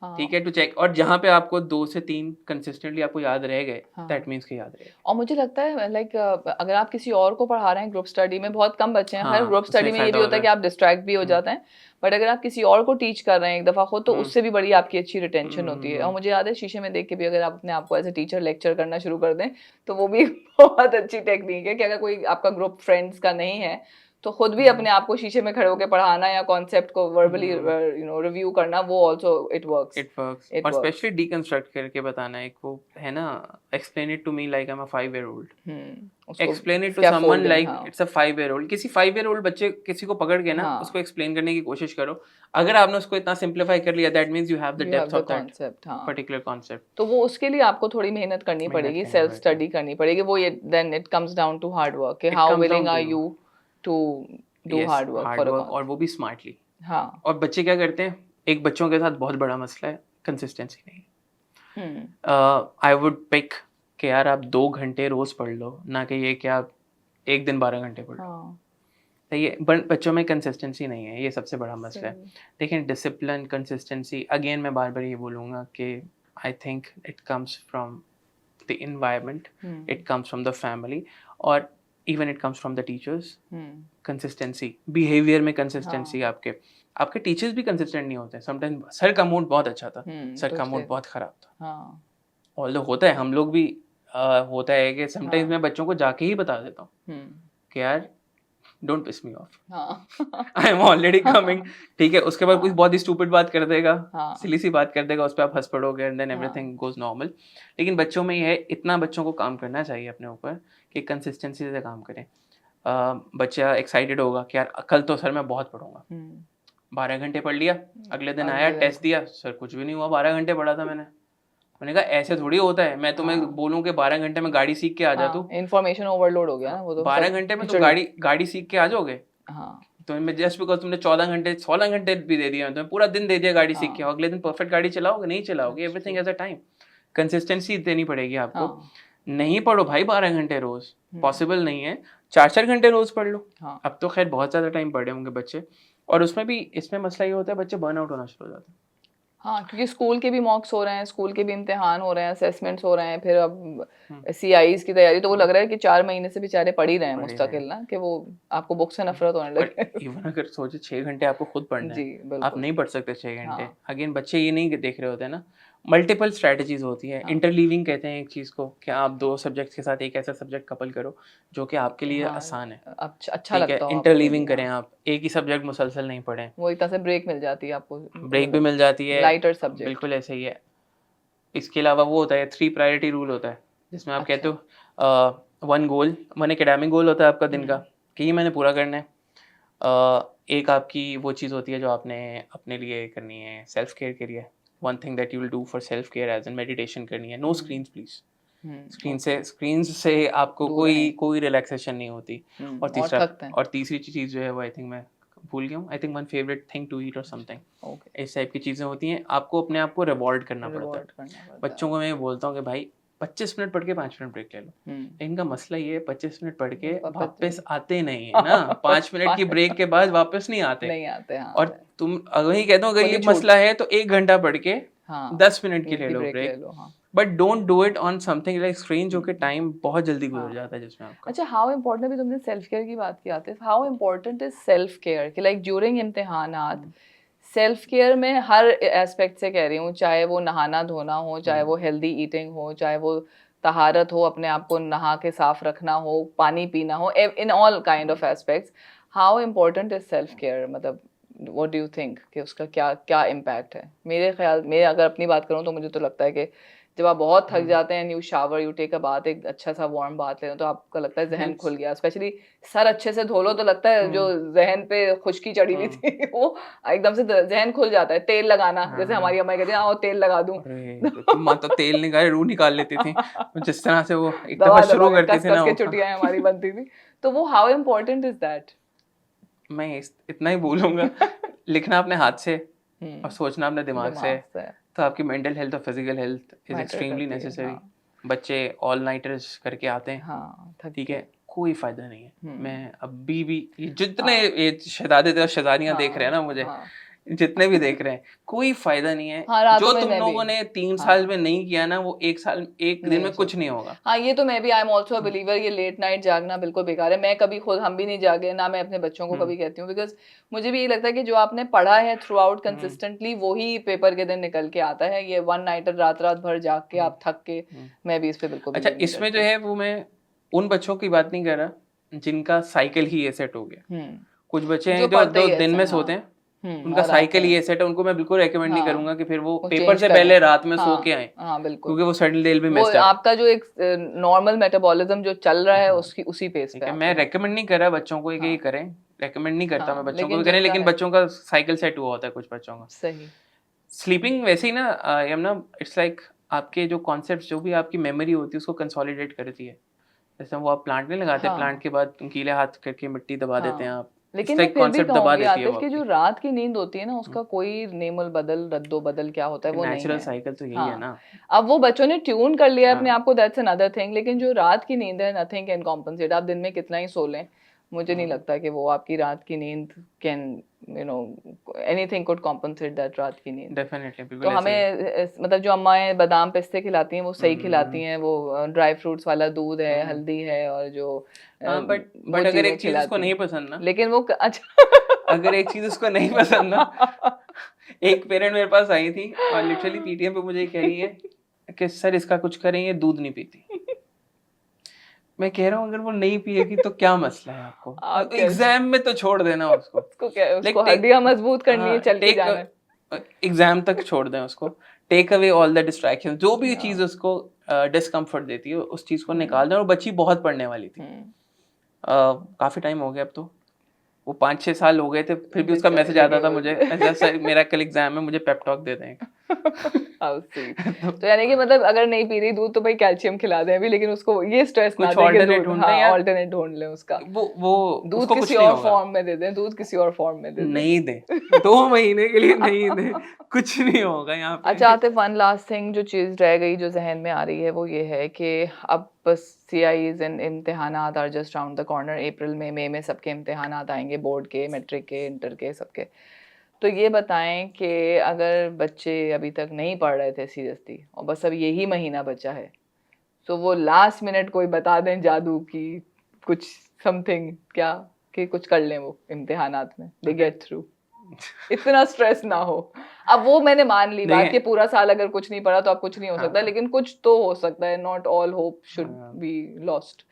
ठीक है, टू चेक। और जहाँ पे आपको 2 से 3 कंसिस्टेंटली आपको याद रह गए, दैट मीन्स कि याद रहे। और मुझे लगता है लाइक अगर आप किसी और को पढ़ा रहे हैं, ग्रुप स्टडी में बहुत कम बच्चे हैं, हर ग्रुप स्टडी में ये भी होता है कि आप डिस्ट्रैक्ट भी हो जाते हैं, बट अगर आप किसी और को टीच कर रहे हैं एक दफ़ा खुद, तो उससे भी बड़ी आपकी अच्छी रिटेंशन होती है। और मुझे याद है शीशे में देख के भी अगर आप अपने आप को एज ए टीचर लेक्चर करना शुरू कर दें, तो वो भी बहुत अच्छी टेक्निक है कि अगर कोई आपका ग्रुप फ्रेंड्स का नहीं है तो खुद भी अपने आप को शीशे में खड़े होकर पढ़ाना या कॉन्सेप्ट को वर्बली रिव्यू करना, वो आल्सो इट वर्क्स। और स्पेशली डीकंस्ट्रक्ट करके बताना। एक वो है ना, explain it to me like I am a 5 year old. Explain it to someone like it's a 5 year old. किसी 5 ईयर ओल्ड बच्चे किसी को पकड़ के ना उसको एक्सप्लेन करने की कोशिश करो। अगर आपने उसको इतना सिंप्लीफाई कर लिया, that means you have the depth of that particular concept. तो वो उसके लिए आपको थोड़ी मेहनत करनी पड़ेगी, सेल्फ स्टडी करनी पड़ेगी। वो ये then it comes down to hard work कि how willing are you to do hard work for a, और वो भी स्मार्टली। हाँ। और बच्चे क्या करते हैं, एक बच्चों के साथ बहुत बड़ा मसला है, कंसिस्टेंसी नहीं। आई वुड पिक कि यार आप 2 घंटे रोज पढ़ लो, ना कि ये कि आप एक दिन 12 घंटे पढ़ लो। तो ये बच्चों में कंसिस्टेंसी नहीं है, ये सबसे बड़ा मसला है। लेकिन डिसिप्लिन, कंसिस्टेंसी, अगेन मैं बार बार ये बोलूँगा कि I think it comes from the environment, it comes from the family, और even it comes from the teachers. Consistency, behaviour में कंसिस्टेंसी। आपके टीचर्स भी कंसिस्टेंट नहीं होते। समटाइम्स सर का मूड बहुत अच्छा था, सर का मूड बहुत खराब था। ऑल्दो होता है, हम लोग भी होता है कि समटाइम्स हाँ। मैं बच्चों को जाके ही बता देता हूँ हम्म, कि यार डोंट पिस मी ऑफ, हाँ आई एम ऑलरेडी कमिंग। ठीक है, उसके बाद कुछ हाँ बहुत ही स्टूपिड बात कर देगा, हाँ सिली सी बात कर देगा, उस पर आप हंस पड़ोगे एंड देन हाँ एवरीथिंग गोज नॉर्मल। लेकिन बच्चों में ये है, इतना बच्चों को काम करना चाहिए अपने ऊपर कि कंसिस्टेंसी से काम करें। बच्चा एक्साइटेड होगा कि यार कल तो सर मैं बहुत पढ़ूंगा, 12 घंटे पढ़ लिया, अगले दिन आया अगले दिन टेस्ट दिया, सर कुछ भी नहीं हुआ, 12 घंटे पढ़ा था मैंने कहा ऐसे थोड़ी होता है, मैं तुम्हें हाँ बोलूं कि 12 घंटे में गाड़ी सीख के आ जा तू, हाँ इंफॉर्मेशन ओवरलोड हो गया ना, वो तो 12 घंटे में तुम खिचड़ी। गाड़ी सीख के आ जाओगे? हाँ तो मैं जस्ट बिकॉज तुमने 14 घंटे 16 घंटे भी दे दिया, तुम्हें पूरा दिन दे दिया गाड़ी सीख के, हाँ अगले दिन परफेक्ट गाड़ी चलाओगे? नहीं चलाओगे। that's everything true। As a time, consistency देनी पड़ेगी आपको। हाँ नहीं पढ़ो भाई 12 घंटे रोज, हम्म, पॉसिबल नहीं है, 4 4 घंटे रोज पढ़ लो। हाँ अब तो खैर बहुत ज्यादा टाइम पढ़े होंगे बच्चे, और उसमें भी इसमें मसला ये होता है बच्चे बर्न आउट होना शुरू हो जाते हैं। हाँ, क्योंकि स्कूल के भी मॉक्स हो रहे हैं, स्कूल के भी इम्तिहान हो रहे हैं, असेसमेंट्स हो रहे हैं, फिर अब हम्म, सीआईज की तैयारी, तो वो लग रहा है कि 4 महीने से बेचारे पढ़ ही रहे हैं पढ़ ही रहे हैं। मुस्तकिल ना, कि वो आपको बुक से नफरत होने और लगे। इवन अगर सोचे 6 घंटे आपको खुद पढ़ना जी है, आप बिल्कुल। नहीं पढ़ सकते 6 घंटे। हाँ अगेन बच्चे ये नहीं देख रहे होते हैं ना, मल्टीपल स्ट्रैटेजीज होती है, हाँ इंटरलीविंग कहते हैं एक चीज़ को, कि आप 2 सब्जेक्ट्स के साथ एक ऐसा सब्जेक्ट कपल करो जो कि आपके लिए हाँ, आसान है। अच्छा ठीक है, लगता हो आपको वो भी, इंटरलीविंग करें, हाँ आप एक ही सब्जेक्ट मुसलसल नहीं पढ़ें, वो एक तरह से ब्रेक मिल जाती है आपको, ब्रेक भी मतलब मिल जाती है। Lighter subject. बिल्कुल ऐसे ही है। इसके अलावा वो होता है 3 प्रायोरिटी रूल होता है, जिसमें आप कहते अच्छा। हो 1 एकेडमिक गोल होता है आपका दिन का, हम्म कि ये मैंने पूरा करना है। एक आपकी वो चीज़ होती है जो आपने अपने लिए करनी है, सेल्फ केयर के लिए, one thing that you will do for self care as an meditation करनी है, no hmm screens please. Okay, screen से आपको दूर कोई रहें। कोई रिलैक्सेशन नहीं होती। और और तीसरा, थकते हैं। और तीसरी चीज़ जो है वो आई थिंक मैं भूल गया हूँ, I think one favourite thing to eat और समथिंग, ओके, इस टाइप की चीज़ें होती हैं, आपको अपने आप को रिवॉर्ड करना पड़ता है। रिवॉर्ड करना पड़ता बच्चों है। को मैं ये बोलता हूँ कि भाई 25 मिनट पढ़ के 5 मिनट ब्रेक ले लो। इनका मसला ये है 25 मिनट पढ़ के वापस आते नहीं है ना, 5 मिनट की ब्रेक के बाद वापस नहीं आते। नहीं आते, हाँ और तुम वही कहता हूँ, अगर खुली ये छूट। मसला है तो 1 घंटा पढ़ के हाँ 10 मिनट की मिनट ले की लो ब्रेक ले ब्रेक, लो, हाँ but don't do it on something like screen, जो कि हम्म, टाइम बहुत जल्दी गुजर हाँ। जाता है जिसमें आपका। अच्छा, हाउ इम्पोर्टेंट, अभी तुमने सेल्फ केयर की बात की आते, how important is self care, कि लाइक ड्यूरिंग इम्तिहानात सेल्फ केयर में हर एस्पेक्ट से कह रही हूँ, चाहे वो नहाना धोना हो, चाहे वो हेल्दी ईटिंग हो, चाहे वो तहारत हो, अपने आप को नहा के साफ रखना हो, पानी पीना हो, in all kind of aspects, how important is self care, मतलब व्हाट डू यू थिंक कि उसका क्या क्या इम्पैक्ट है? मेरे अगर अपनी बात करूँ तो मुझे तो लगता है कि जब आप बहुत थक जाते हैं, you shower, you take a bath, एक अच्छा सा वार्म बाथ लेते हो, तो आपको लगता है जहन खुल गया, स्पेशली सर अच्छे से धो लो तो लगता है जो जहन पे खुश्की चढ़ी हुई थी वो एकदम से जहन खुल जाता है। तेल लगाना, जैसे हमारी अम्मा कहती है आओ तेल लगा दूं, अरे माँ तो तेल निकाले रूह निकाल लेती थी, जिस तरह से वो एक दफा दबा शुरू दबा के करती कस थी कस ना के वो। चुटियां हमारी बनती थी, तो वो हाउ इम्पोर्टेंट इज दैट? मैं इतना ही बोलूंगा, लिखना अपने हाथ से और सोचना अपने दिमाग से, दिमाग से तो आपकी मेंटल हेल्थ और physical health is matter extremely करती है, नेसेसरी। हाँ बच्चे ऑल नाइटर्स करके आते हैं, हाँ थक ठीक के, है, कोई फायदा नहीं है। हम्म, मैं अभी भी ये जितने हाँ ये शहजादे और शहजादियां देख रहे हैं ना हाँ मुझे, हाँ जितने भी देख रहे हैं, कोई फायदा नहीं है। हाँ, रातों जो में तुम मैं भी, लोगों ने 3 साल हाँ में नहीं किया ना, वो एक दिन नहीं में हो कुछ सकता। नहीं होगा। हाँ ये तो मैं भी, I am also a believer, ये लेट नाइट जागना बिल्कुल बेकार है। मैं कभी खुद, हम भी नहीं जागे ना, मैं अपने बच्चों को हम्म, कभी कहती हूँ, बिकॉज मुझे भी ये लगता है कि जो आपने पढ़ा है थ्रू आउट कंसिस्टेंटली, वही पेपर के दिन निकल के आता है। ये वन नाइटर रात रात भर जाग के आप थक के, मैं भी इस पे बिल्कुल अच्छा बिलीव नहीं इसमें जो करती। है वो मैं उन बच्चों की बात नहीं कर रहा जिनका साइकिल ही ये सेट हो गया। कुछ बच्चे जो हैं जो पढ़ते दो ही दिन ऐसे में हैं, सोते हाँ हैं, उनका और आते साइकिल हैं, ये सेट है, उनको मैं बिल्कुल रेकमेंड नहीं करूंगा हाँ कि फिर वो वो पेपर चेंज से करें, पहले रात में सो के हाँ आए, हाँ बिल्कुल, क्योंकि वो सडन दे विल बी वो मेस्ड अप। आपका जो एक नॉर्मल मेटाबॉलिज्म जो चल रहा है हाँ उसकी उसी पेस ठीक पे है, आते मैं हैं। रेकमेंड नहीं कर रहा बच्चों को कि ये हाँ करें, रेकमेंड नहीं करता मैं हाँ बच्चों को लेकिन भी करें, जिनका लेकिन है, बच्चों का साइकिल सेट हुआ होता है कुछ बच्चों का। सही, स्लीपिंग वैसे ही ना यमुना, इट्स लाइक आपके जो कॉन्सेप्ट, जो भी आपकी मेमोरी होती है उसको कंसोलिडेट करती है। जैसे वो आप प्लांट नहीं लगाते, प्लांट हाँ के बाद गीले हाथ करके मिट्टी दबा देते हैं हाँ आप, इस लेकिन मैं लाइक फिर भी कॉन्सेप्ट दबा कहूंगी देती है वो आतिफ कि आपकी। जो रात की नींद होती है ना, उसका कोई नेमल बदल रद्दो बदल क्या होता है वो नहीं नेचुरल है। साइकिल तो यही है हाँ, ना। अब वो बच्चों ने ट्यून कर लिया है अपने हाँ आप को, दैट्स अनदर थिंग, लेकिन जो रात की नींद है, नथिंग कैन कॉम्पनसेट। आप दिन में कितना ही सो लें, मुझे नहीं लगता कि वो आपकी रात की नींद can, you know, anything could compensate that रात की नींद। डेफिनेटली तो बिल्कुल ऐसे ही है। हमें मतलब जो अम्माएं बादाम पिस्ते खिलाती हैं वो सही खिलाती हम्म, हैं, वो ड्राई फ्रूट्स वाला दूध है, हम्म, हल्दी है, और जो हाँ वो बट अगर चीजें एक चीज उसको खिलाती नहीं हैं, पसंद ना, लेकिन वो अगर एक चीज उसको नहीं पसंद ना, एक पेरेंट मेरे पास आई थी और लिटरली पीटीएम पे मुझे कह रही है कि सर इसका कुछ करें, ये दूध नहीं पीती। मैं कह रहा हूँ अगर वो नहीं पिएगी तो क्या मसला है आपको? आप कैसे एग्जाम में तो छोड़ देना उसको। उसको क्या है, लाइक उसको हड्डियां मजबूत करनी है, चल के टेक जाना है। एग्जाम तक छोड़ दें उसको। Take away all the distraction, जो भी चीज हाँ, उसको डिस्कम्फर्ट देती है उस चीज को निकाल हम्म, दें। और बच्ची बहुत पढ़ने वाली थी। हम्म, काफी टाइम हो गया अब तो, वो 5-6 साल हो गए थे, फिर भी उसका मैसेज बेचारी आता था मुझे, ऐसा सर मेरा कल एग्जाम है, मुझे पेप टॉक दे दें। How sweet. तो तो यानी कि मतलब अगर नहीं पी रही दूध तो भाई कैल्शियम खिला दें अभी, लेकिन उसको ये स्ट्रेस ना कुछ दें कि ऑल्टरनेट दूध, ढूंढते हाँ हैं यार, ऑल्टरनेट ढूंढ लें उसका। वो दूध उसको किसी कुछ नहीं और होगा। फॉर्म में दे दें, दूध किसी और फॉर्म में दे दें। नहीं दे, 2 महीने के लिए नहीं दे, कुछ नहीं होगा यहाँ अच्छा पे। आतिफ, वन लास्ट थिंग जो चीज़ रह गई जो जहन में आ रही है वो ये है कि अब बस CIs एंड इम्तिहानात are just round the corner. अप्रैल में, मई में सबके इम्तिहानात आएंगे, बोर्ड के, मैट्रिक के, इंटर के, सबके। तो ये बताएं कि अगर बच्चे अभी तक नहीं पढ़ रहे थे सीरियसली और बस अब यही महीना बचा है, तो वो लास्ट मिनट कोई बता दें जादू की कुछ समथिंग क्या, कि कुछ कर लें वो इम्तिहानात में, दे गेट थ्रू, इतना स्ट्रेस ना हो। अब वो मैंने मान ली बात कि देखिए, पूरा साल अगर कुछ नहीं पढ़ा तो अब कुछ नहीं हो सकता, हाँ, लेकिन कुछ तो हो सकता है, नॉट ऑल होप शुड हाँ। Be lost.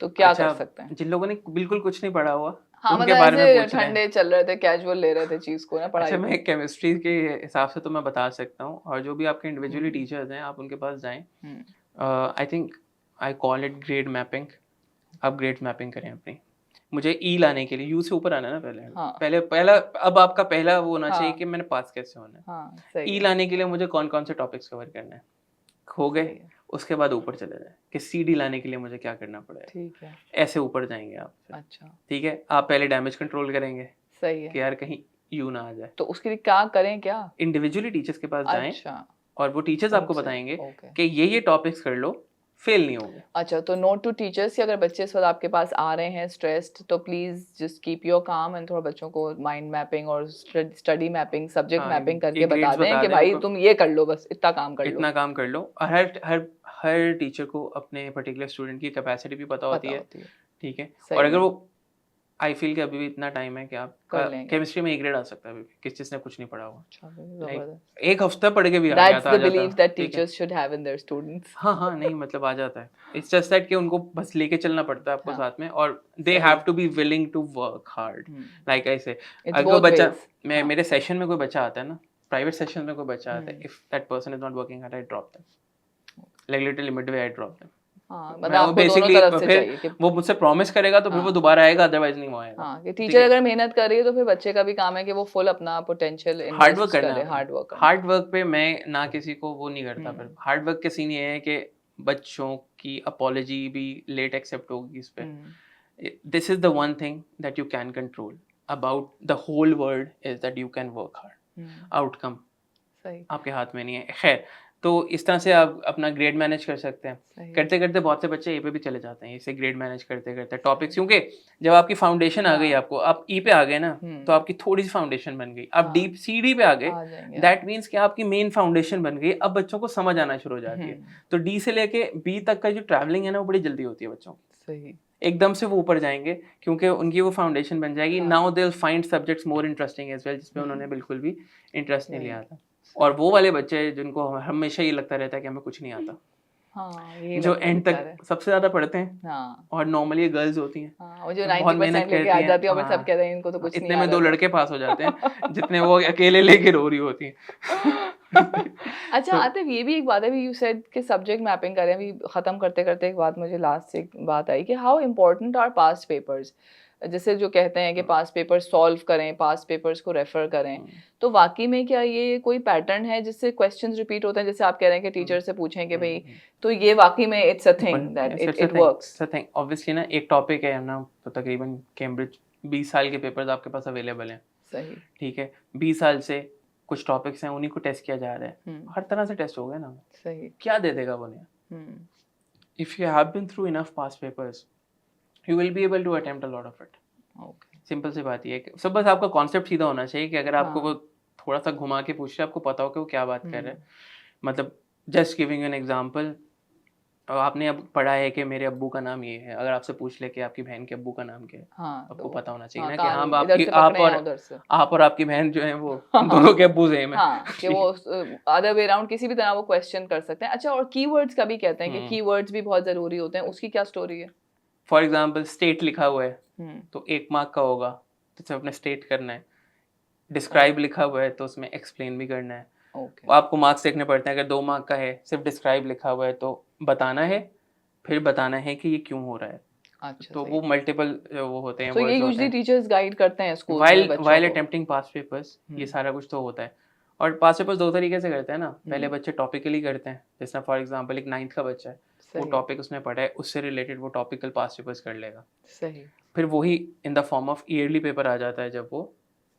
तो क्या कर अच्छा, सकते हैं? जिन लोगों ने बिल्कुल कुछ नहीं पढ़ा हुआ, हाँ उनके मतलब बारे में ऐसे पूछ रहे हैं। ठंडे चल रहे थे, कैजुअल ले रहे थे चीज को ना, अच्छा, पढ़ाई को। मैं केमिस्ट्री के हिसाब से तो मैं बता सकता हूँ, और जो भी आपके इंडिविजुअली हम्म, टीचर्स हैं, आप उनके पास जाएँ। Hmm, I think I call it grade mapping. आप ग्रेड मैपिंग करें अपनी। मुझे ई लाने के लिए, यू से ऊपर आना है ना पहले। हाँ, पहला, अब आपका पहला वो होना चाहिए हाँ, कि मैंने पास कैसे होना है। हाँ, सही ई है, लाने के लिए मुझे कौन-कौन से टॉपिक्स कवर करने हैं, हो गए। सही है, उसके बाद ऊपर चले जाएँ कि सीडी लाने के लिए मुझे क्या करना पड़ेगा। ठीक है, ऐसे ऊपर जाएँगे आप फिर, अच्छा, ठीक है? आप पहले डैमेज कंट्रोल करेंगे सही है। कि यार कहीं यू ना आ जाए। तो उसके लिए क्या करें क्या? इंडिविजुअली टीचर्स के पास जाएँ, अच्छा, और वो टीचर्स आपको उनसे, बताएँगे ओके। कि ये टॉपिक्स कर लो, फेल नहीं होगे। अच्छा, तो नोट टू टीचर्स कि अगर बच्चे इस वक्त आपके पास आ रहे हैं स्ट्रेस्ड, तो please just keep your calm and थोड़ा बच्चों को माइंड मैपिंग और स्टडी मैपिंग, सब्जेक्ट हाँ, मैपिंग ये करके बता ग्रेड्स दें बता कि दें भाई उनको, तुम ये कर लो, बस इतना काम कर लो, इतना काम कर लो। और हर टीचर को अपने पर्टिकुलर स्टूडेंट की कैपेसिटी भी पता होती पता है, होती है। ठीक है? और सही अगर है, वो, आई फील कि अभी भी इतना टाइम है कि आपका कर लेंगे। केमिस्ट्री में ए ग्रेड आ सकता है अभी भी, किस जिसने कुछ नहीं पढ़ा हुआ। अच्छा, लाइक जबरदस्त। 1 हफ्ता पढ़ के भी दैट्स आ द जाता, बिलीफ दैट ठीक है? Teachers should have in their students. हाँ, हाँ, नहीं मतलब आ जाता है। इट्स जस्ट दैट कि उनको बस लेके चलना पड़ता है आपको हाँ, साथ में, और दे सही। Have to be willing to work hard. Hmm, like I say, it's अगर कोई बोथ बच्चा, वेज। मैं हाँ, मेरे सेशन में कोई बच्चा आता है ना, प्राइवेट सेशन में कोई बच्चा आता है, hmm, if that person is not working hard, I drop them. Like literally midway I drop them. हाँ, मतलब मैं वो आपको दोनों बेसिकली, तरफ से फिर चाहिए कि वो मुझसे प्रॉमिस करेगा तो फिर वो हाँ, दोबारा आएगा, अदरवाइज नहीं वो आएगा। हाँ, कि ठीक टीचर है? अगर मेहनत कर रही है तो फिर बच्चे का भी काम है कि वो फुल अपना पोटेंशियल हार्ड वर्क इन्वेस्ट करना है करे, आपने। हार्ड वर्क करना हार्ड है। वर्क पे मैं ना किसी को वो नहीं करता। फिर हम्म, हार्ड वर्क के सीन ये है कि बच्चों की अपॉलॉजी भी लेट एक्सेप्ट होगी इस पे। Hmm, this is the one thing that you can control about the whole world, is that you can work hard. Hmm, outcome सही, आपके हाथ में नहीं है। खैर, तो इस तरह से आप अपना ग्रेड मैनेज कर सकते हैं। सही, करते करते बहुत से बच्चे ए पे भी चले जाते हैं, इसे ग्रेड मैनेज करते करते टॉपिक्स, सही, क्योंकि जब आपकी फाउंडेशन आ गई, हाँ, आपको आप ई पे आ गए ना, तो हम्म, आपकी थोड़ी सी फाउंडेशन बन गई। आप हाँ, डीप सीडी पे आ गए, आ जाएंगे आप। दैट मीन्स कि आपकी मेन फाउंडेशन बन गई। अब बच्चों को समझ आना शुरू हो जाती है। हम्म, तो डी से लेके बी तक का जो ट्रैवलिंग है ना, वो बड़ी जल्दी होती है बच्चों की। सही, एकदम से वो ऊपर जाएंगे क्योंकि उनकी वो फाउंडेशन बन जाएगी। हाँ, now they will find subjects more interesting as well, जिसमें उन्होंने हम्म, बिल्कुल भी इंटरेस्ट नहीं लिया राइट, था। और वो वाले बच्चे जिनको हमेशा ये लगता रहता है कि हमें कुछ नहीं आता, हाँ, यही जो लगता है एंड तक बेचारे। सबसे ज्यादा पढ़ते हैं, हाँ, और नॉर्मली ये गर्ल्स होती हैं, हाँ, वो जो जो बहुत मेहनत 90% लेके आ करती हैं। जाती है और फिर सब हाँ, कहते हैं इनको तो कुछ नहीं इतने आ में रहा 2 था। लड़के पास हो जाते हैं जितने वो अकेले लेके रो रही होती हैं। अच्छा तो आतिफ, ये भी एक बात है, अभी यू सेड कि सब्जेक्ट मैपिंग करें, अभी खत्म करते करते एक बात मुझे लास्ट एक बात आई कि how important are past papers. जैसे जो कहते हैं कि पास्ट पेपर्स सॉल्व करें, पास्ट पेपर्स को रेफर करें, तो वाकई में क्या ये कोई पैटर्न है जिससे क्वेश्चंस रिपीट होते हैं, जैसे आप कह रहे हैं कि टीचर से पूछें कि भाई, तो ये वाकई में it's a thing that it works? It's a thing obviously ना। एक टॉपिक है ना, तो तकरीबन कैम्ब्रिज 20 साल के पेपर्स आपके पास अवेलेबल हैं, सही, ठीक है? 20 साल से कुछ टॉपिक्स हैं, उन्हीं को टेस्ट किया जा रहा है। हर तरह से टेस्ट हो गए ना, सही, क्या दे देगा वो नया? Hmm, if you have been through enough past papers, you will be able to attempt a lot of it. Okay, simple सी बात ये है कि सब, बस आपका कॉन्सेप्ट सीधा होना चाहिए कि अगर आपको हाँ, वो थोड़ा सा घुमा के पूछ रहे, आपको पता हो कि वो क्या बात कर रहे हैं। हम्म, मतलब जस्ट गिविंग एन एग्जांपल, आपने अब पढ़ा है कि मेरे अब्बू का नाम ये है, अगर आपसे पूछ ले कि आपकी बहन के अब्बू का नाम क्या है, हाँ, आपको तो पता होना चाहिए हाँ, ना कि हाँ, कान इधर आपकी से पकड़े हैं उधर से। आप और आपकी बहन जो है वो हाँ, दोनों के अब्बू सेम है। हाँ, कि वो अदर वे अराउंड किसी भी तरह वो क्वेश्चन कर सकते हैं। अच्छा, और कीवर्ड्स का भी कहते हैं कि हम्म, कीवर्ड्स भी बहुत जरूरी होते हैं, उसकी क्या स्टोरी है? फॉर एग्जांपल स्टेट लिखा हुआ है हम्म, तो 1 मार्क का होगा, तो सिर्फ अपने स्टेट करना है। डिस्क्राइब लिखा हुआ है तो उसमें एक्सप्लेन भी करना है। ओके, आपको मार्क्स देखने पड़ते हैं, अगर 2 मार्क का है, सिर्फ डिस्क्राइब लिखा हुआ है तो बताना है, फिर बताना है कि ये क्यों हो रहा है। अच्छा, तो सही। वो मल्टीपल वो होते हैं, तो ये वर्ड्स होते यूजुअली हैं। टीचर्स गाइड करते हैं स्कूल्स में व्हाइल बच्चों व्हाइल को। अटेम्प्टिंग पास्ट पेपर्स ये हम्म, सारा कुछ तो होता है। और पास्ट पेपर्स 2 तरीके से करते हैं ना, पहले हम्म, बच्चे टॉपिकली करते हैं, जैसे फॉर एग्जांपल एक 9th का बच्चा है, वो सही, टॉपिक उसने पढ़ा है, उससे रिलेटेड वो टॉपिकल पास्ट पेपर्स कर लेगा। सही। फिर वही in the form of yearly paper आ जाता है, जब वो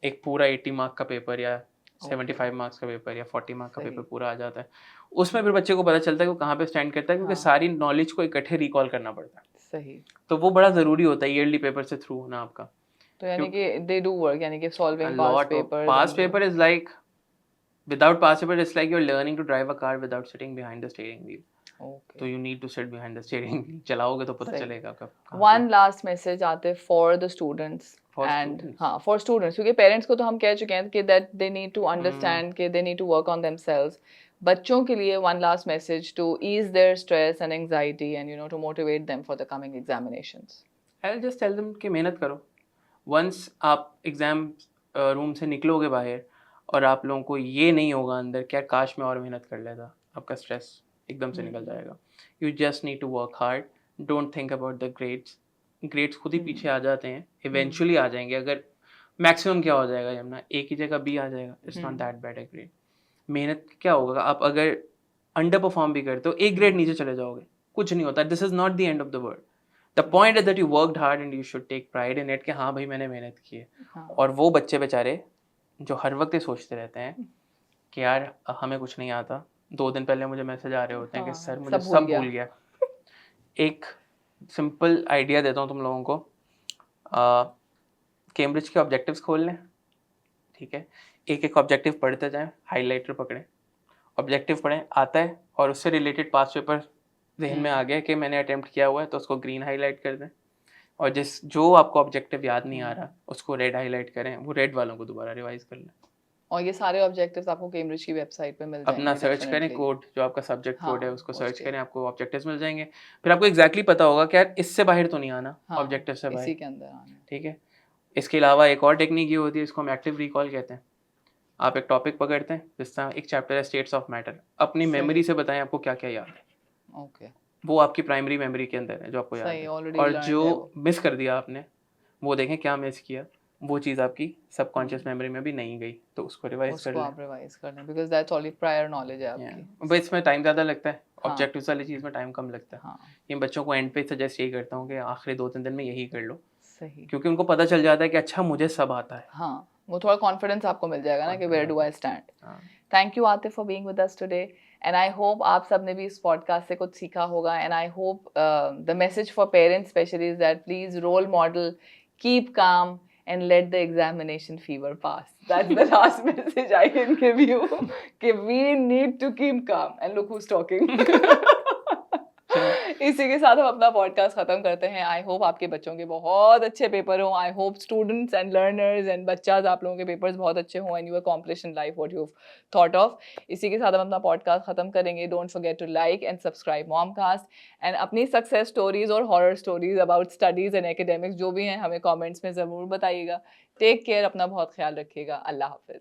एक पूरा 80 मार्क का पेपर या 75 मार्क्स का पेपर या 40 मार्क का सही। पेपर पूरा आ जाता है। उसमें फिर बच्चे को पता चलता है कि वो कहाँ पे स्टैंड करता है, क्योंकि हाँ। सारी नॉलेज को इकट्ठे रिकॉल करना पड़ता है। सही। तो वो बड़ा ज़रूरी होता है ईयरली पेपर से थ्रू होना आपका। तो यानी कि दे डू वर्क, यानी कि A solving past lot of papers past paper is like without past paper it's like you're learning to drive a car without sitting behind the steering wheel. तो okay, you need to sit behind the steering wheel. चलाओगे तो पता सही। चलेगा कब कहाँ वन लास्ट मैसेज आते for the students For and students. हाँ फॉर स्टूडेंट्स, क्योंकि पेरेंट्स को तो हम कह चुके हैं कि that they need to Hmm. Understand कि they need to work on themselves. बच्चों के लिए one last message to ease their stress and anxiety and to motivate them for the coming examinations. I'll just tell them कि मेहनत करो। Once आप एग्जाम रूम से निकलोगे बाहर और आप लोगों को ये नहीं होगा अंदर क्या काश मैं और मेहनत कर लेता, आपका स्ट्रेस एकदम से निकल जाएगा। You just need to work hard, don't think about the grades. Grades खुद ही पीछे आ जाते हैं, इवेंचुअली आ जाएंगे। अगर मैक्सिमम क्या हो जाएगा जमुना, एक ही जगह बी आ जाएगा, it's not that bad A grade. मेहनत क्या होगा, आप अगर अंडर परफॉर्म भी करते हो, एक ग्रेड नीचे चले जाओगे, कुछ नहीं होता। This is not the end of the world. The point is that you worked hard and you should take pride in it कि हाँ भाई मैंने मेहनत की है। हाँ, और वो बच्चे बेचारे जो हर वक्त ये सोचते रहते हैं कि यार हमें कुछ नहीं आता, 2 दिन पहले मुझे मैसेज आ रहे होते हैं कि हाँ, सर मुझे सब सब भूल भूल गया। एक सिंपल आइडिया देता हूँ तुम लोगों को, कैम्ब्रिज के ऑब्जेक्टिव्स खोल लें, ठीक है, एक एक ऑब्जेक्टिव पढ़ते जाएं, हाईलाइटर पकड़ें, ऑब्जेक्टिव पढ़ें, आता है और उससे रिलेटेड पास्ट पेपर जहन में आ गया कि मैंने अटेम्प्ट किया हुआ है, तो उसको ग्रीन हाईलाइट कर दें। और जो आपको ऑब्जेक्टिव याद नहीं आ रहा उसको रेड हाईलाइट करें, वो रेड वालों को दोबारा रिवाइज कर लें। और ये सारे ऑब्जेक्टिव्स आपको कैम्ब्रिज की वेबसाइट पे मिल जाएंगे। अपना सर्च करें डेफिनेटली। कोड, जो आपका सब्जेक्ट कोड है हाँ, उसको सर्च उसके। करें, आपको ऑब्जेक्टिव्स मिल जाएंगे। फिर आपको एग्जैक्टली पता होगा कि यार इससे बाहर तो नहीं आना, हाँ, ऑब्जेक्टिव से बाहर, इसी के अंदर आना है। ठीक है। इसके अलावा एक और टेक्निक ये होती है, इसको हम एक्टिव रिकॉल कहते हैं। आप एक टॉपिक पकड़ते हैं, जिस तरह एक चैप्टर है स्टेट्स ऑफ मैटर, अपनी सही। मेमोरी से बताएं आपको क्या क्या याद है। ओके, वो आपकी प्राइमरी मेमोरी के अंदर है जो आपको याद सही, है। ऑलरेडी और लर्नड जो है वो। मिस कर दिया आपने, वो देखें क्या मिस किया, वो चीज़ आपकी सबकॉन्शियस मेमोरी में भी नहीं गई, तो उसको रिवाइज कर उसको लें। आप रिवाइज कर लें because that's already prior knowledge है आपकी। बस इसमें टाइम ज़्यादा लगता है, हाँ। ऑब्जेक्टिव्स वाली चीज़ में टाइम कम लगता है। हाँ, ये बच्चों को एंड पे सजेस्ट यही करता हूँ कि आखिरी 2-3 दिन में यही कर लो, सही। क्योंकि उनको पता चल जाता है कि अच्छा मुझे सब आता है। हाँ, वो थोड़ा कॉन्फिडेंस आपको मिल जाएगा ना कि वेयर डू आई स्टैंड। हाँ। Thank you Atif for being with us today and I hope आप सब ने भी इस पॉडकास्ट से कुछ सीखा होगा and I hope the message for parents specially is that please role model, keep calm and let the examination fever pass. That's the last message I can give you. कि we need to keep calm and look who's talking. इसी के साथ हम अपना पॉडकास्ट खत्म करते हैं। आई होप आपके बच्चों के बहुत अच्छे पेपर हों। I hope students and learners and बच्चाज आप लोगों के पेपर्स बहुत अच्छे हों and you accomplish in life what you thought of. इसी के साथ हम अपना पॉडकास्ट खत्म करेंगे। Don't forget to like and subscribe Momcast and अपनी सक्सेस स्टोरीज और horror stories about studies and academics जो भी हैं हमें कॉमेंट्स में ज़रूर बताइएगा। टेक केयर, अपना बहुत ख्याल रखिएगा। अल्लाह हाफिज़।